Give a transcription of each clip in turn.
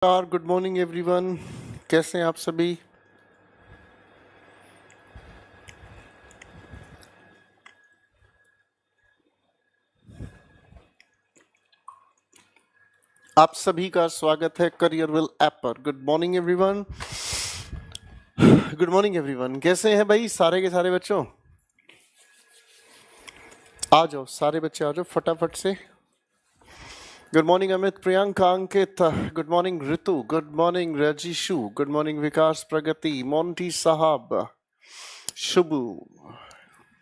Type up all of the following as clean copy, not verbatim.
Good morning everyone. कैसे हैं आप सभी? आप सभी का स्वागत है करियरविल ऐप पर। Good morning everyone. Good morning everyone. कैसे हैं भाई सारे के सारे बच्चों? आ जाओ सारे बच्चे, आ जाओ फटाफट से। Good morning Amit, Priyanka, Ankit. Good morning Ritu. Good morning Rajishu. Good morning Vikas, Pragati, Monty साहब, Shubhu.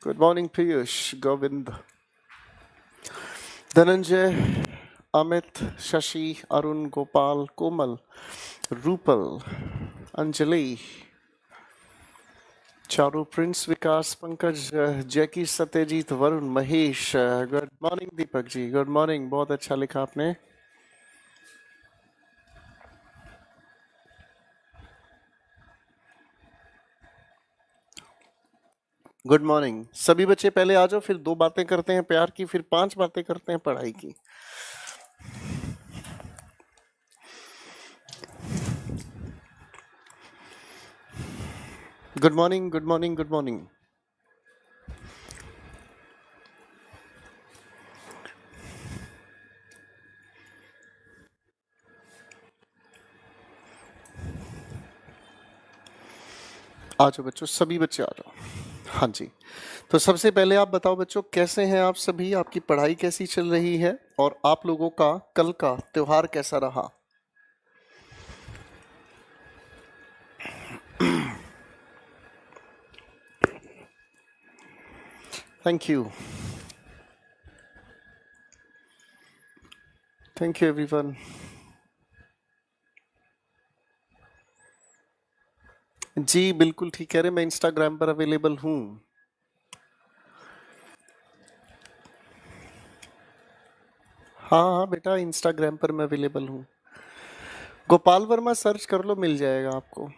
Good morning Piyush, Govind, Dhananjay, Amit, Shashi, Arun, Gopal, Komal, Rupal, Anjali, Charu, Prince, Vikas, Pankaj, Jackie, Satyajit, Varun, Mahesh. Good morning Deepak ji. Good morning, बहुत अच्छा लिखा आपने। गुड मॉर्निंग सभी बच्चे। पहले आ जाओ, फिर 2 बातें करते हैं प्यार की, फिर 5 बातें करते हैं पढ़ाई की। Good morning, good morning, good morning. आ जाओ बच्चों, सभी बच्चे आ जाओ। हाँ जी, तो सबसे पहले आप बताओ बच्चों, कैसे हैं आप सभी? आपकी पढ़ाई कैसी चल रही है और आप लोगों का कल का त्योहार कैसा रहा? Thank you, thank you everyone. जी बिल्कुल ठीक कह रहे, मैं इंस्टाग्राम पर अवेलेबल हूँ। हाँ हाँ बेटा, इंस्टाग्राम पर मैं अवेलेबल हूँ। गोपाल वर्मा सर्च कर लो, मिल जाएगा आपको।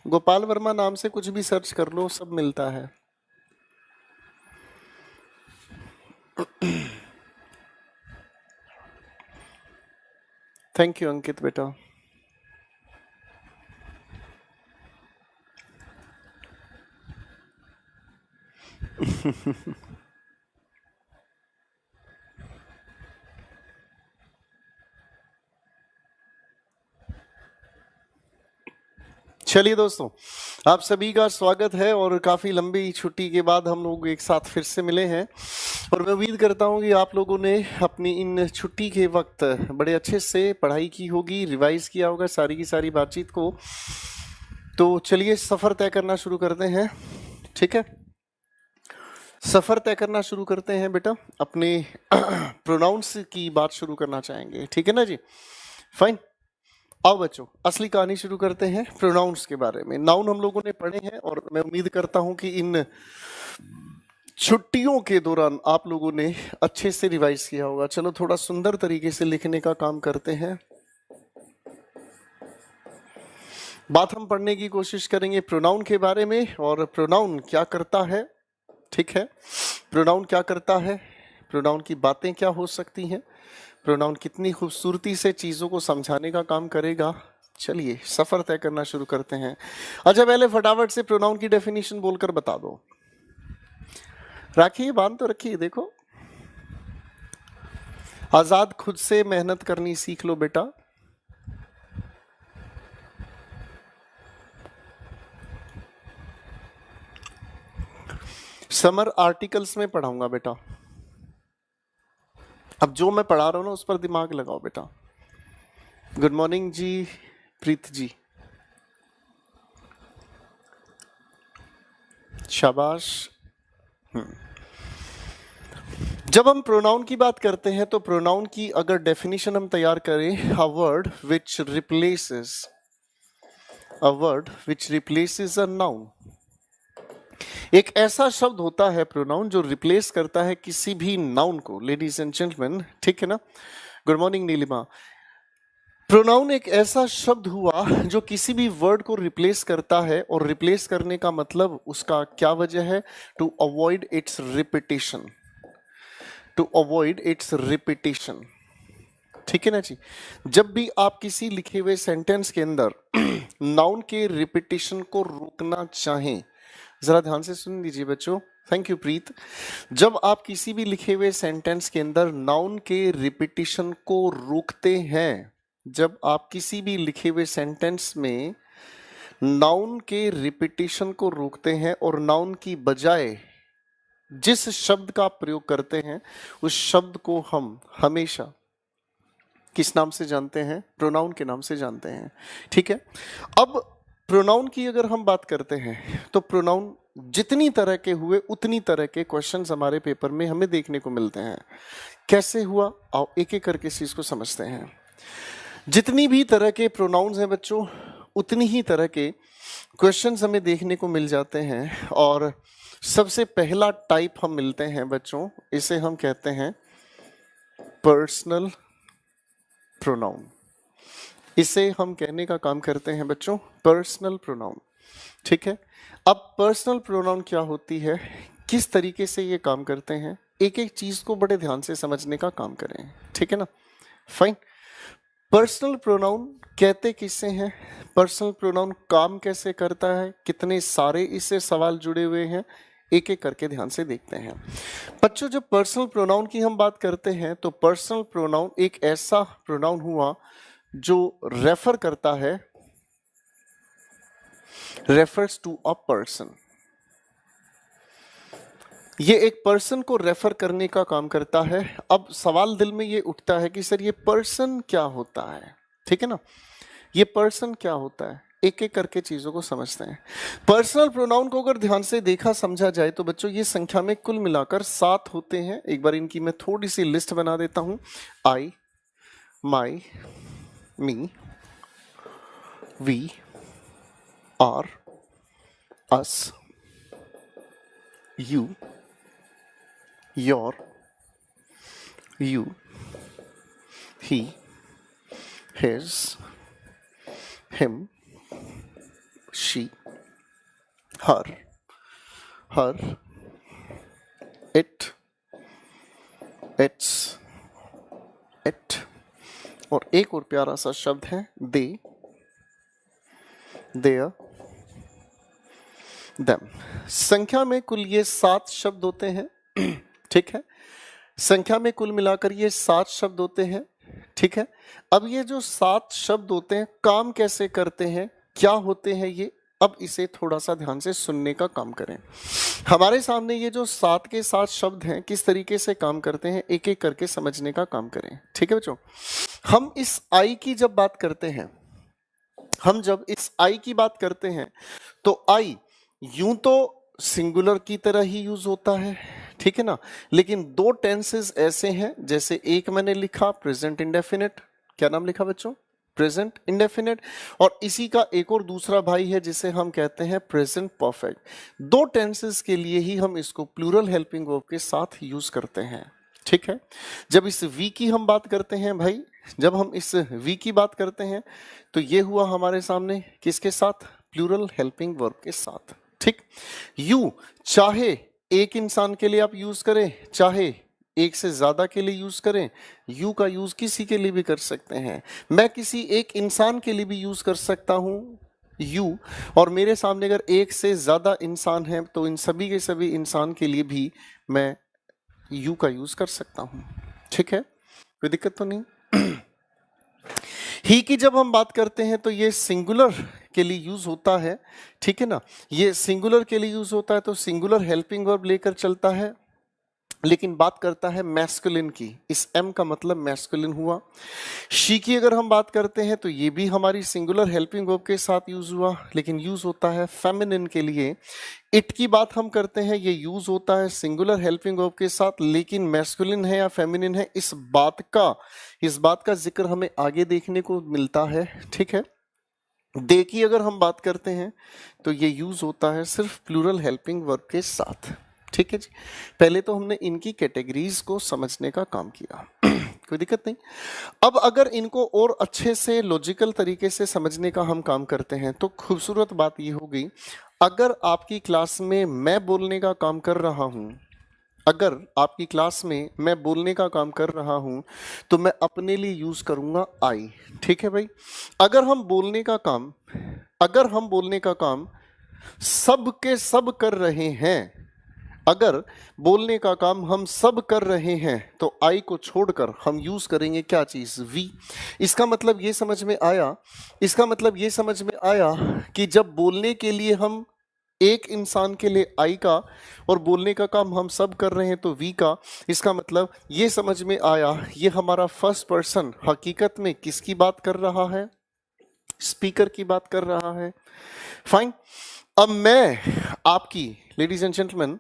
गोपाल वर्मा नाम से कुछ भी सर्च कर लो, सब मिलता है। थैंक यू अंकित बेटा। चलिए दोस्तों, आप सभी का स्वागत है और काफ़ी लंबी छुट्टी के बाद हम लोग एक साथ फिर से मिले हैं। और मैं उम्मीद करता हूँ कि आप लोगों ने अपनी इन छुट्टी के वक्त बड़े अच्छे से पढ़ाई की होगी, रिवाइज किया होगा सारी की सारी बातचीत को। तो चलिए सफ़र तय करना शुरू करते हैं, ठीक है? सफ़र तय करना शुरू करते हैं बेटा। अपने प्रोनाउंस की बात शुरू करना चाहेंगे, ठीक है ना जी? फाइन। आओ बच्चों, असली कहानी शुरू करते हैं प्रोनाउंस के बारे में। नाउन हम लोगों ने पढ़े हैं और मैं उम्मीद करता हूं कि इन छुट्टियों के दौरान आप लोगों ने अच्छे से रिवाइज किया होगा। चलो थोड़ा सुंदर तरीके से लिखने का काम करते हैं। बात हम पढ़ने की कोशिश करेंगे प्रोनाउन के बारे में, और प्रोनाउन क्या करता है, ठीक है? प्रोनाउन क्या करता है, प्रोनाउन की बातें क्या हो सकती हैं, प्रोनाउन कितनी खूबसूरती से चीज़ों को समझाने का काम करेगा। चलिए सफ़र तय करना शुरू करते हैं। अच्छा, पहले फटाफट से प्रोनाउन की डेफिनेशन बोलकर बता दो। राखिए, बांध तो रखिए। देखो, आज़ाद, खुद से मेहनत करनी सीख लो बेटा। समर आर्टिकल्स में पढ़ाऊंगा बेटा। अब जो मैं पढ़ा रहा हूं ना उस पर दिमाग लगाओ बेटा। गुड मॉर्निंग जी, प्रीत जी, शाबाश। जब हम प्रोनाउन की बात करते हैं तो प्रोनाउन की अगर डेफिनेशन हम तैयार करें, a word which replaces a noun. एक ऐसा शब्द होता है प्रोनाउन जो रिप्लेस करता है किसी भी नाउन को। लेडीज एंड जेंटलमैन, ठीक है ना? Good morning Nilima. प्रोनाउन एक ऐसा शब्द हुआ जो किसी भी वर्ड को रिप्लेस करता है, और रिप्लेस करने का मतलब उसका क्या वजह है? To avoid its repetition, to avoid its repetition. ठीक है ना जी। जब भी आप किसी लिखे हुए सेंटेंस के अंदर नाउन के रिपीटिशन को रोकना चाहें, जरा ध्यान से सुन लीजिए बच्चों, थैंक यू प्रीत। जब आप किसी भी लिखे हुए सेंटेंस के अंदर नाउन के रिपीटिशन को रोकते हैं, जब आप किसी भी लिखे हुए सेंटेंस में नाउन के रिपीटिशन को रोकते हैं और नाउन की बजाय जिस शब्द का प्रयोग करते हैं उस शब्द को हम हमेशा किस नाम से जानते हैं? प्रोनाउन के नाम से जानते हैं। ठीक है, अब प्रोनाउन की अगर हम बात करते हैं तो प्रोनाउन जितनी तरह के हुए उतनी तरह के क्वेश्चंस हमारे पेपर में हमें देखने को मिलते हैं। कैसे हुआ, आओ एक एक करके इस चीज को समझते हैं। जितनी भी तरह के प्रोनाउंस हैं बच्चों, उतनी ही तरह के क्वेश्चंस हमें देखने को मिल जाते हैं। और सबसे पहला टाइप हम मिलते हैं बच्चों, इसे हम कहते हैं पर्सनल प्रोनाउन। इसे हम कहने का काम करते हैं बच्चों पर्सनल प्रोनाउन। ठीक है, अब पर्सनल प्रोनाउन क्या होती है, किस तरीके से ये काम करते हैं, एक एक चीज को बड़े ध्यान से समझने का काम करें। ठीक है ना, फाइन। पर्सनल प्रोनाउन कहते किससे हैं, पर्सनल प्रोनाउन काम कैसे करता है, कितने सारे इससे सवाल जुड़े हुए हैं, एक एक करके ध्यान से देखते हैं बच्चों। जब पर्सनल प्रोनाउन की हम बात करते हैं तो पर्सनल प्रोनाउन एक ऐसा प्रोनाउन हुआ जो रेफर करता है, रेफर्स टू अ पर्सन। ये एक पर्सन को रेफर करने का काम करता है। अब सवाल दिल में ये उठता है कि सर ये पर्सन क्या होता है। ठीक है ना, ये पर्सन क्या होता है, एक एक करके चीजों को समझते हैं। पर्सनल प्रोनाउन को अगर ध्यान से देखा समझा जाए तो बच्चों ये संख्या में कुल मिलाकर 7 होते हैं। एक बार इनकी मैं थोड़ी सी लिस्ट बना देता हूं। I, my, me, we, our, us, you, your, you, he, his, him, she, her, her, it, its, it, और एक और प्यारा सा शब्द है they, their, them। संख्या में कुल ये 7 शब्द होते हैं। ठीक है, संख्या में कुल मिलाकर ये 7 शब्द होते हैं। ठीक है, अब ये जो 7 शब्द होते हैं काम कैसे करते हैं, क्या होते हैं ये, अब इसे थोड़ा सा ध्यान से सुनने का काम करें। हमारे सामने ये जो 7 के 7 शब्द हैं किस तरीके से काम करते हैं, एक एक करके समझने का काम करें। ठीक है बच्चों, हम इस आई की जब बात करते हैं, हम जब इस आई की बात करते हैं तो आई यूं तो सिंगुलर की तरह ही यूज होता है। ठीक है ना, लेकिन 2 टेंसेस ऐसे हैं, जैसे एक मैंने लिखा प्रेजेंट इंडेफिनिट, क्या नाम लिखा बच्चों, प्रेजेंट इंडेफिनिट, और इसी का एक और दूसरा भाई है जिसे हम कहते हैं प्रेजेंट परफेक्ट। 2 टेंसेस के लिए ही हम इसको प्लूरल हेल्पिंग वर्ब के साथ यूज करते हैं। ठीक है, जब इस वी की हम बात करते हैं भाई, जब हम इस वी की बात करते हैं तो ये हुआ हमारे सामने किसके साथ, प्लूरल हेल्पिंग वर्ब के साथ। ठीक, यू चाहे एक इंसान के लिए आप यूज करें, चाहे एक से ज्यादा के लिए यूज करें, यू का यूज किसी के लिए भी कर सकते हैं। मैं किसी एक इंसान के लिए भी यूज कर सकता हूं यू, और मेरे सामने अगर एक से ज्यादा इंसान है तो इन सभी के सभी इंसान के लिए भी मैं यू का यूज कर सकता हूं। ठीक है, कोई दिक्कत तो नहीं। ही की जब हम बात करते हैं तो ये सिंगुलर के लिए यूज होता है। ठीक है ना, ये सिंगुलर के लिए यूज होता है तो सिंगुलर हेल्पिंग वर्ब लेकर चलता है, लेकिन बात करता है मैस्कुलिन की, इस एम का मतलब मैस्कुलिन हुआ। शी की अगर हम बात करते हैं तो ये भी हमारी सिंगुलर हेल्पिंग वर्ब के साथ यूज हुआ, लेकिन यूज होता है फेमिनिन के लिए। इट की बात हम करते हैं, ये यूज होता है सिंगुलर हेल्पिंग वर्ब के साथ, लेकिन मैस्कुलिन है या फेमिनिन है इस बात का जिक्र हमें आगे देखने को मिलता है। ठीक है, दे की अगर हम बात करते हैं तो ये यूज होता है सिर्फ प्लूरल हेल्पिंग वर्ब के साथ। ठीक है जी, पहले तो हमने इनकी कैटेगरीज को समझने का काम किया, कोई दिक्कत नहीं। अब अगर इनको और अच्छे से लॉजिकल तरीके से समझने का हम काम करते हैं तो खूबसूरत बात ये होगी, अगर आपकी क्लास में मैं बोलने का काम कर रहा हूं, अगर आपकी क्लास में मैं बोलने का काम कर रहा हूं तो मैं अपने लिए यूज करूंगा आई। ठीक है भाई। अगर हम बोलने का काम अगर हम बोलने का काम सब के सब कर रहे हैं, अगर बोलने का काम हम सब कर रहे हैं तो आई को छोड़कर हम यूज करेंगे क्या चीज, वी। इसका मतलब ये समझ में आया इसका मतलब ये समझ में आया कि जब बोलने के लिए हम एक इंसान के लिए आई का और बोलने का काम हम सब कर रहे हैं तो वी का, इसका मतलब ये समझ में आया ये हमारा फर्स्ट पर्सन हकीकत में किसकी बात कर रहा है, स्पीकर की बात कर रहा है। फाइन। अब मैं आपकी लेडीज एंड जेंटलमैन,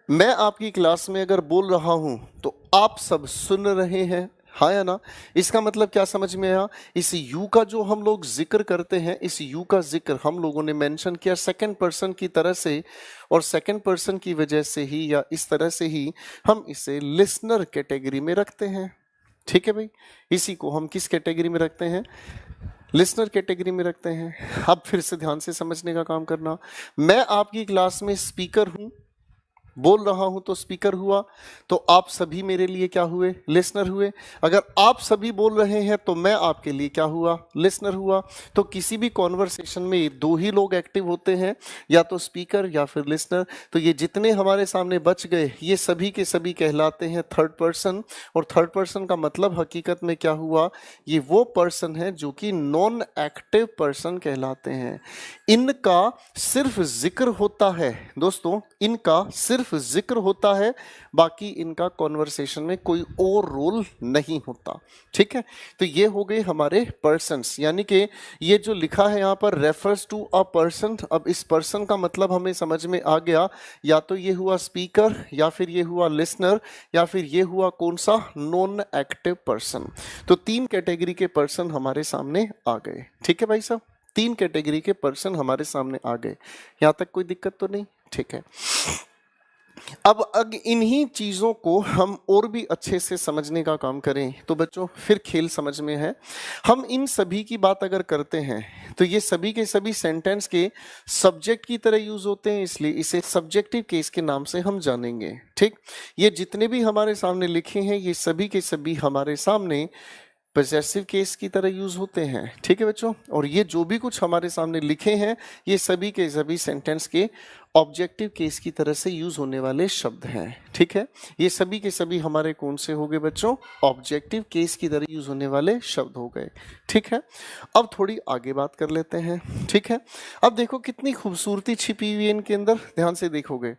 मैं आपकी क्लास में अगर बोल रहा हूं तो आप सब सुन रहे हैं, हाँ या ना। इसका मतलब क्या समझ में आया, इस यू का जो हम लोग जिक्र करते हैं, इस यू का जिक्र हम लोगों ने मेंशन किया सेकंड पर्सन की तरह से, और सेकंड पर्सन की वजह से ही या इस तरह से ही हम इसे लिसनर कैटेगरी में रखते हैं। ठीक है भाई, इसी को हम किस कैटेगरी में रखते हैं, लिसनर कैटेगरी में रखते हैं। अब फिर से ध्यान से समझने का काम करना, मैं आपकी क्लास में स्पीकर हूं, बोल रहा हूं तो स्पीकर हुआ, तो आप सभी मेरे लिए क्या हुए, लिसनर हुए। अगर आप सभी बोल रहे हैं तो मैं आपके लिए क्या हुआ, लिसनर हुआ। तो किसी भी कॉन्वर्सेशन में दो ही लोग एक्टिव होते हैं, या तो स्पीकर या फिर लिसनर। तो ये जितने हमारे सामने बच गए ये सभी के सभी कहलाते हैं थर्ड पर्सन। और थर्ड पर्सन का मतलब हकीकत में क्या हुआ, ये वो पर्सन है जो कि नॉन एक्टिव पर्सन कहलाते हैं। इनका सिर्फ जिक्र होता है दोस्तों, इनका सिर्फ जिक्र होता है, बाकी इनका कॉन्वर्सेशन में कोई और रोल नहीं होता। ठीक है, तो ये हो गए हमारे पर्सन्स, यानी कि ये जो लिखा है यहाँ पर रेफर्स टू अ पर्सन। अब इस पर्सन का मतलब हमें समझ में आ गया, या तो ये हुआ स्पीकर, या फिर ये हुआ लिसनर, या फिर ये हुआ कौन सा, नॉन एक्टिव पर्सन। तो तीन कैटेगरी के पर्सन हमारे सामने आ गए। ठीक है भाई साहब, तीन कैटेगरी के पर्सन हमारे सामने आ गए। यहां तक कोई दिक्कत तो नहीं, ठीक है। अब इन्हीं चीजों को हम और भी अच्छे से समझने का काम करें तो बच्चों फिर खेल समझ में है। हम इन सभी की बात अगर करते हैं तो ये सभी के सभी सेंटेंस के सब्जेक्ट की तरह यूज होते हैं, इसलिए इसे सब्जेक्टिव केस के नाम से हम जानेंगे। ठीक, ये जितने भी हमारे सामने लिखे हैं ये सभी के सभी हमारे सामने पॉसेसिव केस की तरह यूज होते हैं। ठीक है बच्चों, और ये जो भी कुछ हमारे सामने लिखे हैं ये सभी के सभी सेंटेंस के ऑब्जेक्टिव केस की तरह से यूज होने वाले शब्द हैं। ठीक है, ये सभी के सभी हमारे कौन से हो गए बच्चों, ऑब्जेक्टिव केस की तरह यूज होने वाले शब्द हो गए। ठीक है, अब थोड़ी आगे बात कर लेते हैं। ठीक है, अब देखो कितनी खूबसूरती छिपी हुई है इनके अंदर, ध्यान से देखोगे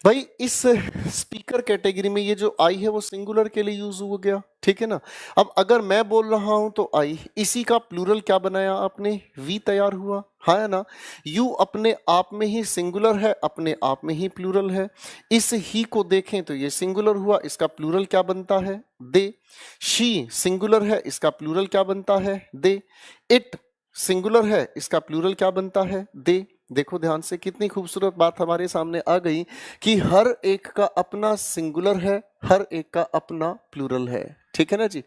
भाई। इस स्पीकर कैटेगरी में ये जो आई है वो सिंगुलर के लिए यूज हो गया। ठीक है ना, अब अगर मैं बोल रहा हूं तो आई, इसी का प्लूरल क्या बनाया आपने, वी तैयार हुआ, हाँ है ना। यू अपने आप में ही सिंगुलर है, अपने आप में ही प्लूरल है। इस ही को देखें तो ये सिंगुलर हुआ, इसका प्लूरल क्या बनता है, दे। शी सिंगुलर है, इसका प्लूरल क्या बनता है, दे। इट सिंगुलर है, इसका प्लूरल क्या बनता है, दे। देखो ध्यान से कितनी खूबसूरत बात हमारे सामने आ गई कि हर एक का अपना सिंगुलर है, हर एक का अपना प्लूरल है। ठीक है ना जी,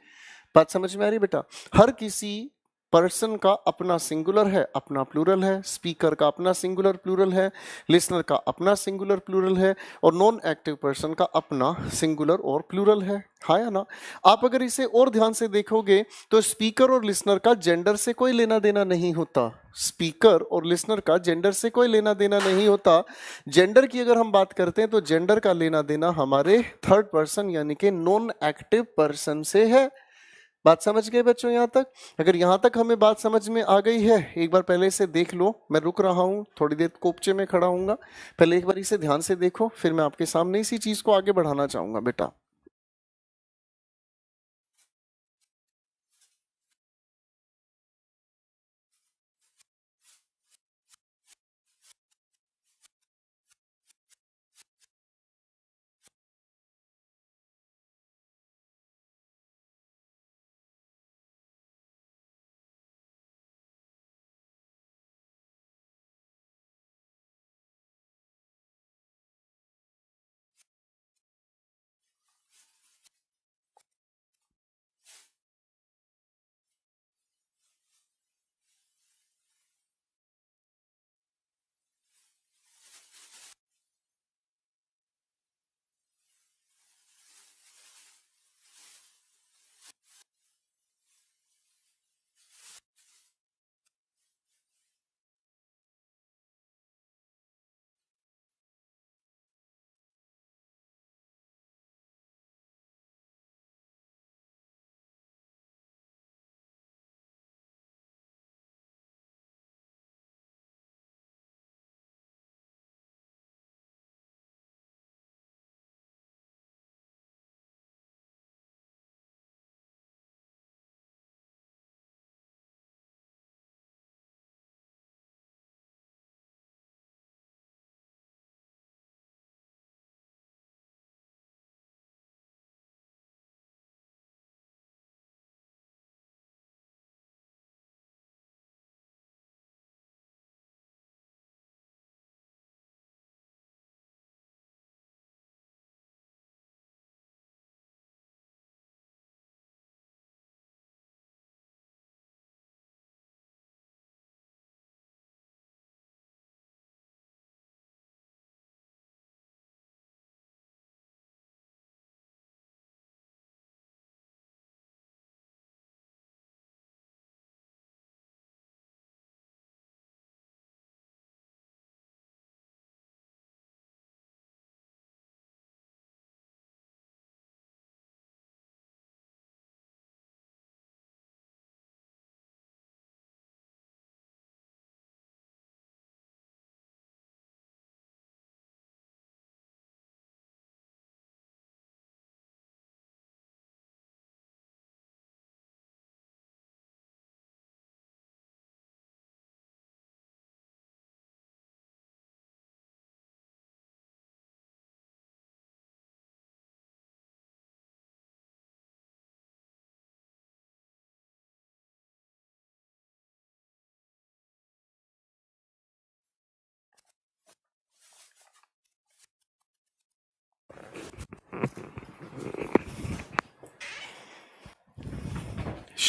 बात समझ में आ रही बेटा। हर किसी पर्सन का अपना सिंगुलर है, अपना प्लूरल है, स्पीकर का अपना सिंगुलर प्लूरल है, लिसनर का अपना सिंगुलर प्लूरल है, और नॉन एक्टिव पर्सन का अपना सिंगुलर और प्लूरल है, हाँ या ना। आप अगर इसे और ध्यान से देखोगे तो स्पीकर और लिसनर का जेंडर से कोई लेना देना नहीं होता, स्पीकर और लिसनर का जेंडर से कोई लेना देना नहीं होता। जेंडर की अगर हम बात करते हैं तो जेंडर का लेना देना हमारे थर्ड पर्सन यानी कि नॉन एक्टिव पर्सन से है। बात समझ गए बच्चों यहां तक? अगर यहां तक हमें बात समझ में आ गई है, एक बार पहले से देख लो। मैं रुक रहा हूं, थोड़ी देर कोपचे में खड़ा हूंगा, पहले एक बार इसे ध्यान से देखो, फिर मैं आपके सामने इसी चीज को आगे बढ़ाना चाहूंगा बेटा।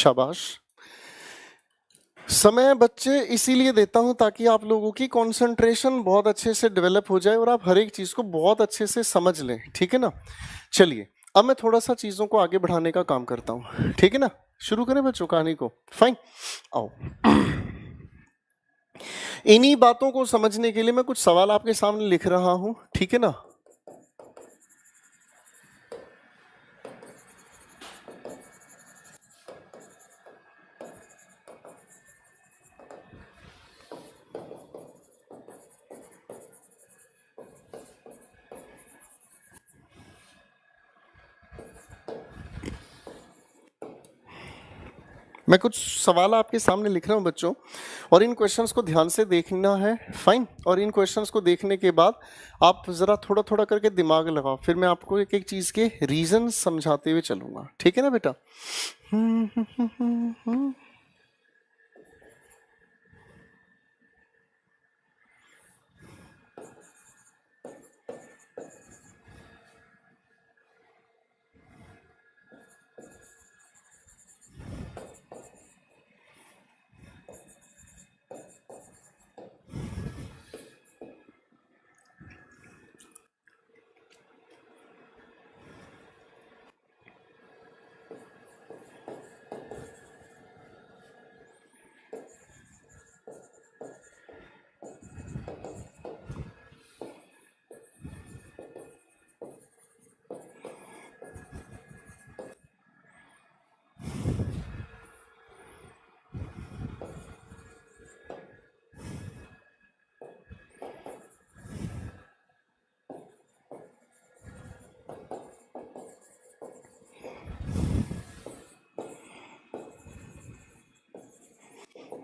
शाबाश। समय बच्चे इसीलिए देता हूं ताकि आप लोगों की कंसंट्रेशन बहुत अच्छे से डेवलप हो जाए और आप हर एक चीज को बहुत अच्छे से समझ लें, ठीक है ना। चलिए अब मैं थोड़ा सा चीजों को आगे बढ़ाने का काम करता हूं, ठीक है ना। शुरू करें बच्चों कहानी को। फाइन, आओ। इन्हीं बातों को समझने के लिए मैं कुछ सवाल आपके सामने लिख रहा हूं, ठीक है ना। मैं कुछ सवाल आपके सामने लिख रहा हूं बच्चों, और इन क्वेश्चंस को ध्यान से देखना है। फाइन, और इन क्वेश्चंस को देखने के बाद आप जरा थोड़ा थोड़ा करके दिमाग लगाओ, फिर मैं आपको एक एक चीज के रीजन समझाते हुए चलूंगा, ठीक है ना बेटा।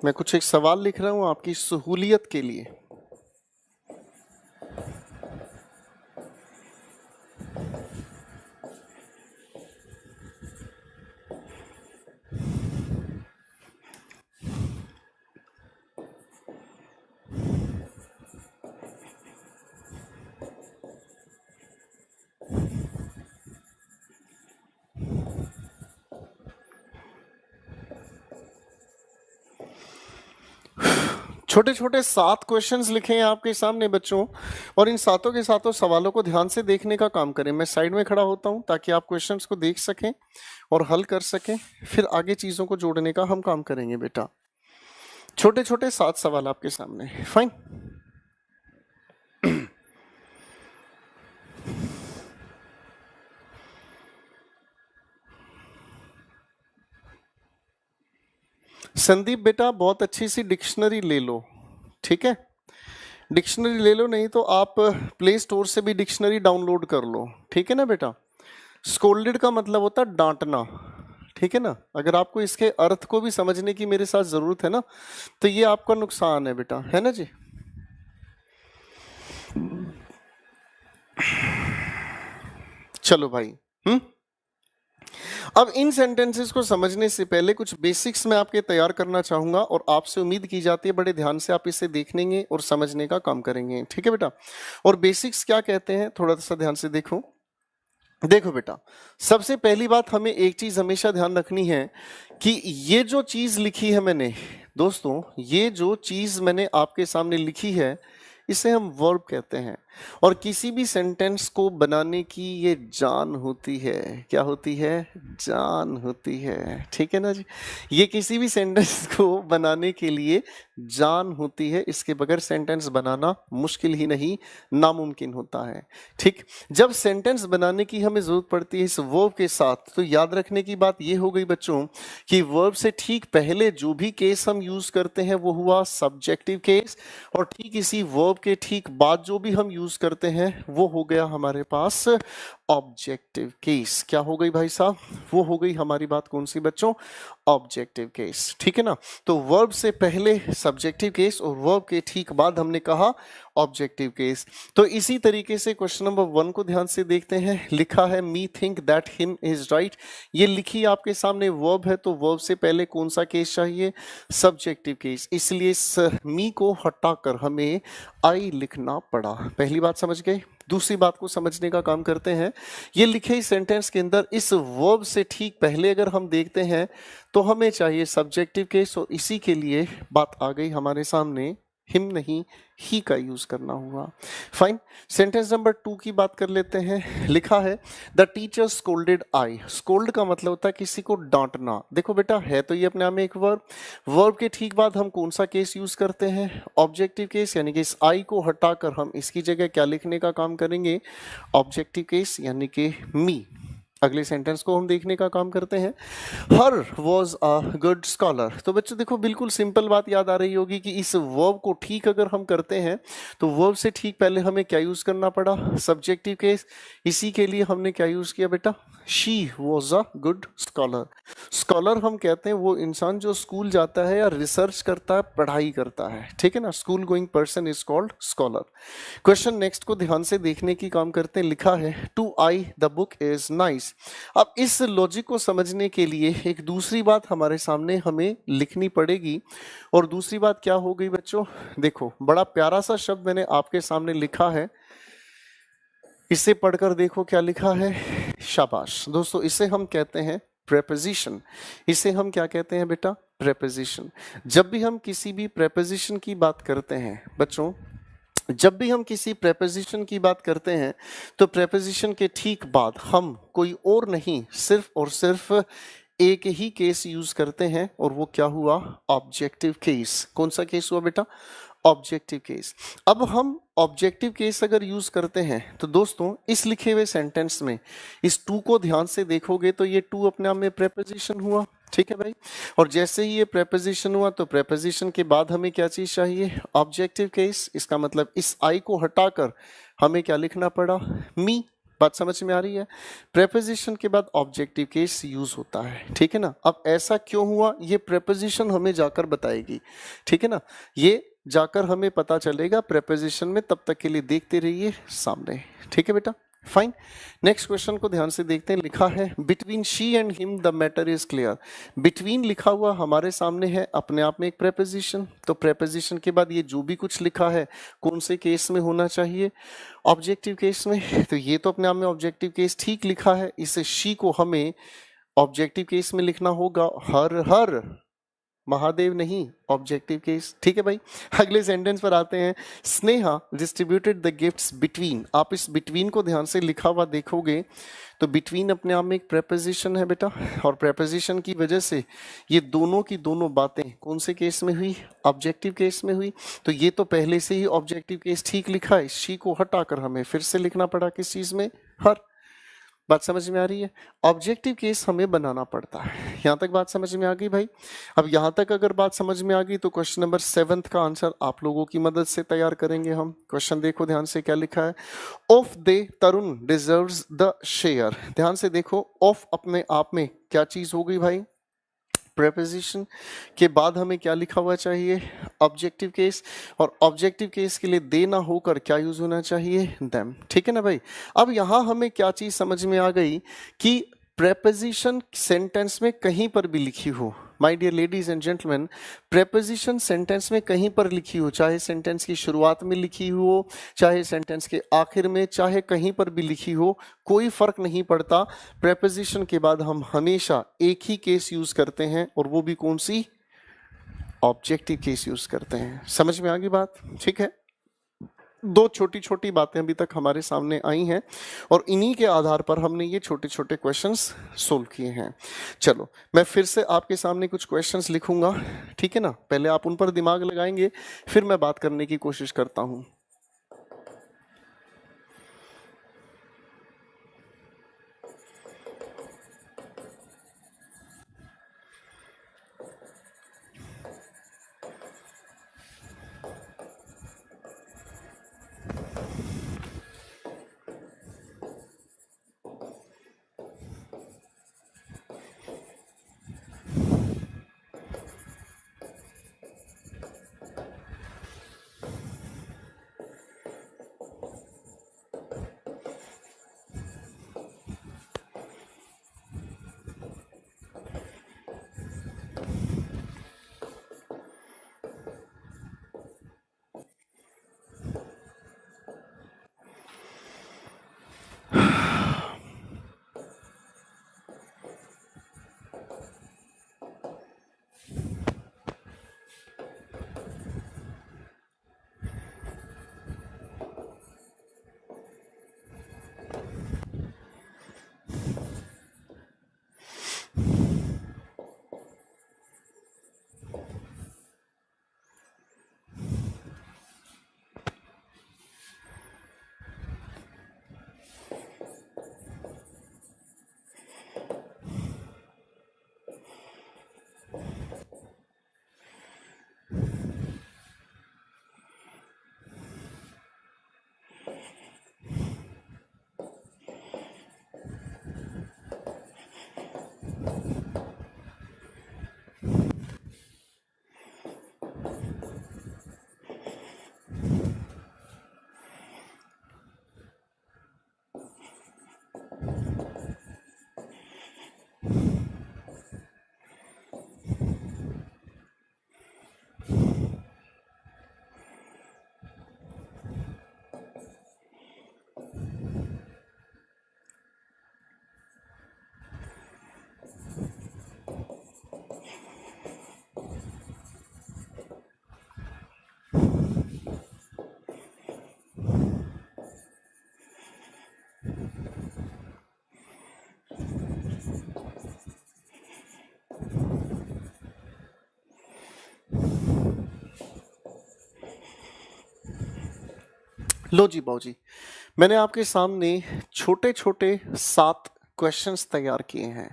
मैं कुछ एक सवाल लिख रहा हूं आपकी सहूलियत के लिए। छोटे छोटे 7 क्वेश्चंस लिखे हैं आपके सामने बच्चों, और इन सातों के सातों सवालों को ध्यान से देखने का काम करें। मैं साइड में खड़ा होता हूं ताकि आप क्वेश्चंस को देख सकें और हल कर सकें, फिर आगे चीजों को जोड़ने का हम काम करेंगे बेटा। छोटे छोटे 7 सवाल आपके सामने। फाइन, संदीप बेटा बहुत अच्छी सी डिक्शनरी ले लो, ठीक है। डिक्शनरी ले लो, नहीं तो आप प्ले स्टोर से भी डिक्शनरी डाउनलोड कर लो, ठीक है ना बेटा। स्कोल्डेड का मतलब होता है डांटना, ठीक है ना। अगर आपको इसके अर्थ को भी समझने की मेरे साथ जरूरत है ना, तो ये आपका नुकसान है बेटा, है ना जी। चलो भाई, अब इन सेंटेंसेस को समझने से पहले कुछ बेसिक्स मैं आपके तैयार करना चाहूंगा, और आपसे उम्मीद की जाती है बड़े ध्यान से आप इसे देखने और समझने का काम करेंगे, ठीक है बेटा। और बेसिक्स क्या कहते हैं थोड़ा सा ध्यान से देखो। देखो बेटा, सबसे पहली बात हमें एक चीज हमेशा ध्यान रखनी है कि ये जो चीज लिखी है मैंने, दोस्तों ये जो चीज मैंने आपके सामने लिखी है, इसे हम वर्ब कहते हैं। और किसी भी सेंटेंस को बनाने की ये जान होती है। क्या होती है? जान होती है, ठीक है ना जी। ये किसी भी सेंटेंस को बनाने के लिए जान होती है, इसके बगैर सेंटेंस बनाना मुश्किल ही नहीं, नामुमकिन होता है, ठीक। जब सेंटेंस बनाने की हमें जरूरत पड़ती है इस वर्ब के साथ, तो याद रखने की बात ये हो गई बच्चों कि वर्ब से ठीक पहले जो भी केस हम यूज करते हैं वो हुआ सब्जेक्टिव केस, और ठीक इसी वर्ब के ठीक बाद जो भी हम यूज करते हैं वो हो गया हमारे पास ऑब्जेक्टिव केस। क्या हो गई भाई साहब? वो हो गई हमारी बात कौन सी बच्चों? ऑब्जेक्टिव केस, ठीक है ना। तो वर्ब से पहले सब्जेक्टिव केस और वर्ब के ठीक बाद हमने कहा ऑब्जेक्टिव केस। तो इसी तरीके से क्वेश्चन नंबर 1 को ध्यान से देखते हैं। लिखा है me think that him is right. ये लिखी आपके सामने वर्ब है, तो वर्ब से पहले कौन सा केस चाहिए? Subjective case. इसलिए मी को हटाकर हमें आई लिखना पड़ा। पहली बात समझ गए? दूसरी बात को समझने का काम करते हैं। ये लिखे इस सेंटेंस के अंदर इस वर्ब से ठीक पहले अगर हम देखते हैं तो हमें चाहिए सब्जेक्टिव केस, और इसी के लिए बात आ गई हमारे सामने, हिम नहीं ही का यूज करना हुआ। फाइन, सेंटेंस नंबर 2 की बात कर लेते हैं। लिखा है the teacher scolded I. Scold का मतलब होता है किसी को डांटना। देखो बेटा, है तो ये अपने आप में एक वर्ब, वर्ब के ठीक बाद हम कौन सा केस यूज करते हैं? ऑब्जेक्टिव केस, यानी कि इस आई को हटाकर हम इसकी जगह क्या लिखने का काम करेंगे? ऑब्जेक्टिव केस, यानी कि मी। अगले सेंटेंस को हम देखने का काम करते हैं। Her was a good scholar. तो बच्चों देखो, बिल्कुल सिंपल बात याद आ रही होगी कि इस वर्ब को ठीक अगर हम करते हैं तो वर्ब से ठीक पहले हमें क्या यूज करना पड़ा? Subjective case. इसी के लिए हमने क्या यूज किया बेटा? She was a good scholar. Scholar हम कहते हैं वो इंसान जो स्कूल जाता है या रिसर्च करता है, पढ़ाई करता है, ठीक है ना। School going person is called scholar. Question next को ध्यान से देखने की काम करते हैं। लिखा है to I the book is nice. अब इस लॉजिक को समझने के लिए एक दूसरी बात हमारे सामने हमें लिखनी पड़ेगी, और दूसरी बात क्या हो गई बच्चों? देखो, बड़ा प्यारा सा शब्द मैंने आपके सामने लिखा है, इसे पढ़कर देखो क्या लिखा है। शाबाश दोस्तों, इसे हम कहते हैं प्रेपोजिशन। इसे हम क्या कहते हैं बेटा? प्रेपोजिशन। जब भी हम किसी भी प्रेपोजिशन की बात करते हैं बच्चों, जब भी हम किसी प्रेपोजिशन की बात करते हैं तो प्रेपोजिशन के ठीक बाद हम कोई और नहीं, सिर्फ और सिर्फ एक ही केस यूज करते हैं, और वो क्या हुआ? Objective case. कौन सा केस हुआ बेटा? Objective case. अब हम ऑब्जेक्टिव केस अगर यूज करते हैं तो दोस्तों इस लिखे हुए सेंटेंस में इस टू को ध्यान से देखोगे तो ये टू अपने आप में प्रेपोजिशन हुआ, ठीक है भाई। और जैसे ही ये प्रेपोजिशन हुआ तो प्रेपोजिशन के बाद हमें क्या चीज चाहिए? Objective case. इसका मतलब इस आई को हटाकर हमें क्या लिखना पड़ा? मी। बात समझ में आ रही है? प्रेपोजिशन के बाद ऑब्जेक्टिव केस यूज होता है, ठीक है ना। अब ऐसा क्यों हुआ ये प्रेपोजिशन हमें जाकर बताएगी, ठीक है ना। ये जाकर हमें पता चलेगा प्रेपोजिशन में, तब तक के लिए देखते रहिए सामने, ठीक है बेटा। फाइन, नेक्स्ट क्वेश्चन को ध्यान से देखते हैं। लिखा है between she and him the matter is clear. Between लिखा हुआ हमारे सामने है, अपने आप में एक प्रेपोजिशन। तो प्रेपोजिशन के बाद ये जो भी कुछ लिखा है कौन से केस में होना चाहिए? ऑब्जेक्टिव केस में। तो ये तो अपने आप में ऑब्जेक्टिव केस ठीक लिखा है, इसे शी को हमें ऑब्जेक्टिव केस में लिखना होगा। हर हर महादेव नहीं, ऑब्जेक्टिव केस, ठीक है भाई। अगले सेंटेंस पर आते हैं। Sneha distributed the gifts between. आप इस बिटवीन को ध्यान से लिखा हुआ देखोगे तो बिटवीन अपने आप में एक प्रेपोजिशन है बेटा, और प्रेपोजिशन की वजह से ये दोनों की दोनों बातें कौन से केस में हुई? ऑब्जेक्टिव केस में हुई। तो ये तो पहले से ही ऑब्जेक्टिव केस ठीक लिखा है, शी को हटाकर हमें फिर से लिखना पड़ा किस चीज में? हर। बात समझ में आ रही है? ऑब्जेक्टिव केस हमें बनाना पड़ता है। यहां तक बात समझ में आ गई भाई? अब यहां तक अगर बात समझ में आ गई तो क्वेश्चन नंबर 7 का आंसर आप लोगों की मदद से तैयार करेंगे हम। क्वेश्चन देखो ध्यान से, क्या लिखा है? Of they Tarun deserves the share. ध्यान से देखो, ऑफ अपने आप में क्या चीज हो गई भाई? प्रेपोजिशन। के बाद हमें क्या लिखा हुआ चाहिए? Objective case. और ऑब्जेक्टिव केस के लिए दे ना होकर क्या यूज होना चाहिए? देम, ठीक है ना भाई। अब यहां हमें क्या चीज समझ में आ गई कि प्रेपोजिशन सेंटेंस में कहीं पर भी लिखी हो, my dear ladies and gentleman, preposition sentence में कहीं पर लिखी हो, चाहे सेंटेंस की शुरुआत में लिखी हो, चाहे सेंटेंस के आखिर में, चाहे कहीं पर भी लिखी हो, कोई फर्क नहीं पड़ता। प्रेपोजिशन के बाद हम हमेशा एक ही केस यूज करते हैं, और वो भी कौन सी? ऑब्जेक्टिव केस यूज करते हैं। समझ में आ गई बात? ठीक है। दो छोटी छोटी बातें अभी तक हमारे सामने आई हैं, और इन्हीं के आधार पर हमने ये छोटे छोटे क्वेश्चंस सोल्व किए हैं। चलो मैं फिर से आपके सामने कुछ क्वेश्चंस लिखूंगा, ठीक है ना। पहले आप उन पर दिमाग लगाएंगे, फिर मैं बात करने की कोशिश करता हूं। लो जी बाबू जी, मैंने आपके सामने छोटे छोटे 7 क्वेश्चंस तैयार किए हैं।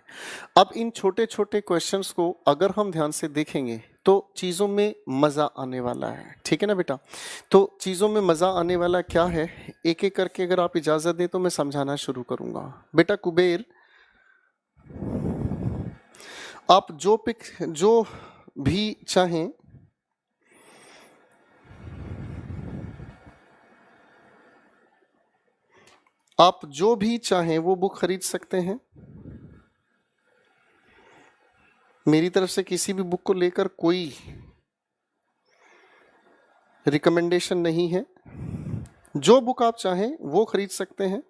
अब इन छोटे छोटे क्वेश्चंस को अगर हम ध्यान से देखेंगे तो चीज़ों में मज़ा आने वाला है, ठीक है ना बेटा। तो चीज़ों में मज़ा आने वाला क्या है, एक एक करके अगर आप इजाज़त दें तो मैं समझाना शुरू करूंगा। बेटा कुबेर, आप जो भी चाहें आप जो भी चाहें वो बुक खरीद सकते हैं। मेरी तरफ से किसी भी बुक को लेकर कोई रिकमेंडेशन नहीं है। जो बुक आप चाहें वो खरीद सकते हैं।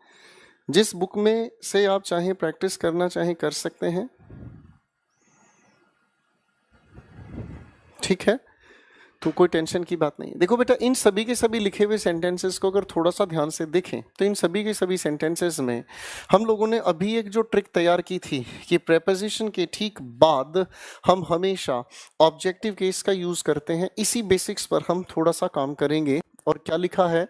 जिस बुक में से आप चाहें प्रैक्टिस करना चाहें कर सकते हैं, ठीक है। तो कोई टेंशन की बात नहीं है। देखो बेटा, इन सभी के सभी लिखे हुए सेंटेंसेस को अगर थोड़ा सा ध्यान से देखें तो इन सभी के सभी सेंटेंसेस में हम लोगों ने अभी एक जो ट्रिक तैयार की थी कि प्रेपोजिशन के ठीक बाद हम हमेशा ऑब्जेक्टिव केस का यूज करते हैं। इसी बेसिक्स पर हम थोड़ा सा काम करेंगे। और क्या लिखा है,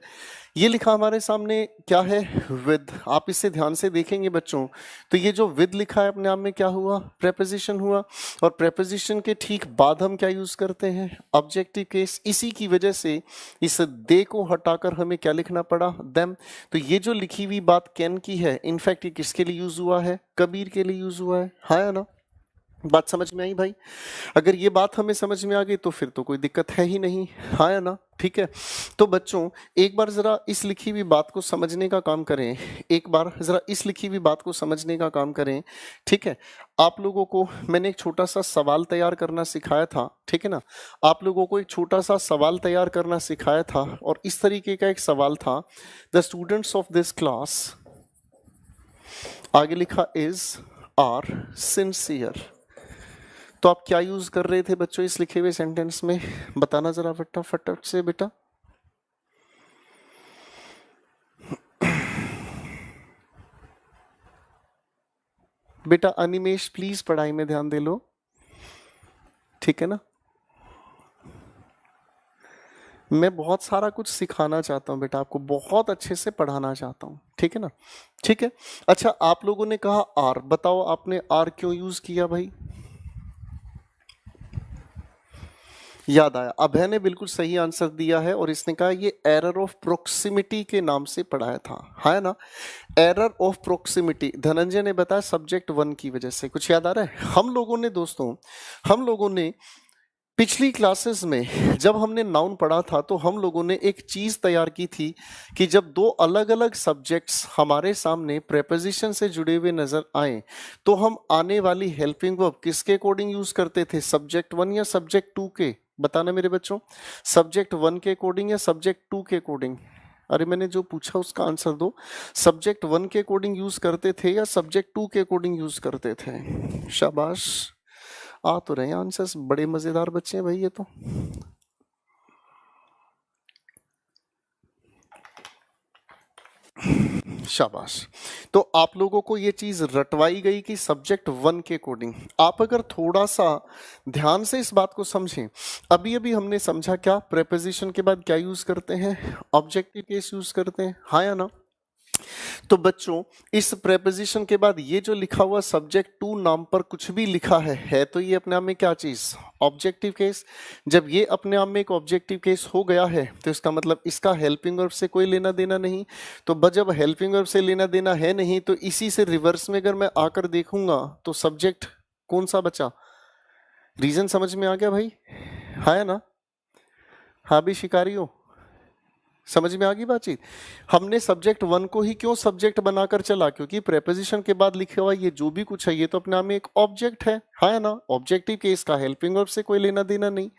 ये लिखा हमारे सामने क्या है, विद। आप इसे ध्यान से देखेंगे बच्चों तो ये जो विद लिखा है अपने आप में क्या हुआ, प्रेपोजिशन हुआ। और प्रेपोजिशन के ठीक बाद हम क्या यूज करते हैं, ऑब्जेक्टिव केस। इसी की वजह से इस दे को हटाकर हमें क्या लिखना पड़ा, देम। तो ये जो लिखी हुई बात कैन की है, इनफैक्ट ये किसके लिए यूज हुआ है, कबीर के लिए यूज हुआ है, हाँ या ना। बात समझ में आई भाई? अगर ये बात हमें समझ में आ गई तो फिर तो कोई दिक्कत है ही नहीं, हाँ या ना। ठीक है, तो बच्चों एक बार जरा इस लिखी हुई बात को समझने का काम करें। एक बार जरा इस लिखी हुई बात को समझने का काम करें, ठीक है। आप लोगों को मैंने एक छोटा सा सवाल तैयार करना सिखाया था, ठीक है ना। आप लोगों को एक छोटा सा सवाल तैयार करना सिखाया था और इस तरीके का एक सवाल था, the students of this class, आगे लिखा इज आर सिंसियर। तो आप क्या यूज कर रहे थे बच्चों इस लिखे हुए सेंटेंस में, बताना जरा फटाफट से बेटा। बेटा अनिमेश प्लीज पढ़ाई में ध्यान दे लो, ठीक है ना। मैं बहुत सारा कुछ सिखाना चाहता हूँ बेटा, आपको बहुत अच्छे से पढ़ाना चाहता हूँ, ठीक है ना। ठीक है, अच्छा आप लोगों ने कहा आर, बताओ आपने आर क्यों यूज किया भाई, याद आया। अभय ने बिल्कुल सही आंसर दिया है और इसने कहा ये एरर ऑफ प्रोक्सिमिटी के नाम से पढ़ाया था, है ना। एरर ऑफ प्रोक्सिमिटी, धनंजय ने बताया सब्जेक्ट 1 की वजह से। कुछ याद आ रहा है? हम लोगों ने दोस्तों, हम लोगों ने पिछली क्लासेस में जब हमने नाउन पढ़ा था तो हम लोगों ने एक चीज तैयार की थी कि जब दो अलग अलग सब्जेक्ट्स हमारे सामने प्रेपोजिशन से जुड़े हुए नजर आए तो हम आने वाली हेल्पिंग वर्ब किसके अकॉर्डिंग यूज करते थे, सब्जेक्ट 1 या सब्जेक्ट 2 के, बताना मेरे बच्चों। सब्जेक्ट 1 के अकॉर्डिंग या सब्जेक्ट 2 के अकॉर्डिंग? अरे मैंने जो पूछा उसका आंसर दो। सब्जेक्ट 1 के अकॉर्डिंग यूज करते थे या सब्जेक्ट 2 के अकॉर्डिंग यूज करते थे? शाबाश, आ तो रहे आंसर्स, बड़े मजेदार बच्चे हैं भाई ये तो। शाबाश। तो आप लोगों को ये चीज रटवाई गई कि सब्जेक्ट 1 के अकॉर्डिंग। आप अगर थोड़ा सा ध्यान से इस बात को समझें, अभी अभी हमने समझा क्या, प्रेपोजिशन के बाद क्या यूज करते हैं, ऑब्जेक्टिव केस यूज करते हैं, हाँ या ना। तो बच्चों इस प्रेपोजिशन के बाद ये जो लिखा हुआ सब्जेक्ट 2 नाम पर कुछ भी लिखा है तो ये अपने आप में क्या चीज, ऑब्जेक्टिव केस। जब ये अपने आप में एक ऑब्जेक्टिव केस हो गया है तो इसका मतलब इसका हेल्पिंग वर्ब से कोई लेना देना नहीं। तो जब हेल्पिंग वर्ब से लेना देना है नहीं तो इसी से रिवर्स में अगर मैं आकर देखूंगा तो सब्जेक्ट कौन सा बचा, रीजन समझ में आ गया भाई, है ना। हाँ भी शिकारी हो, समझ में आ गई बातचीत। हमने सब्जेक्ट 1 को ही क्यों सब्जेक्ट बनाकर चला, क्योंकि प्रेपोजिशन के बाद लिखे हुआ ये जो भी कुछ है ये तो अपने आप में एक ऑब्जेक्ट है ना। ऑब्जेक्टिव केस का हेल्पिंग वर्ब से कोई लेना देना नहीं।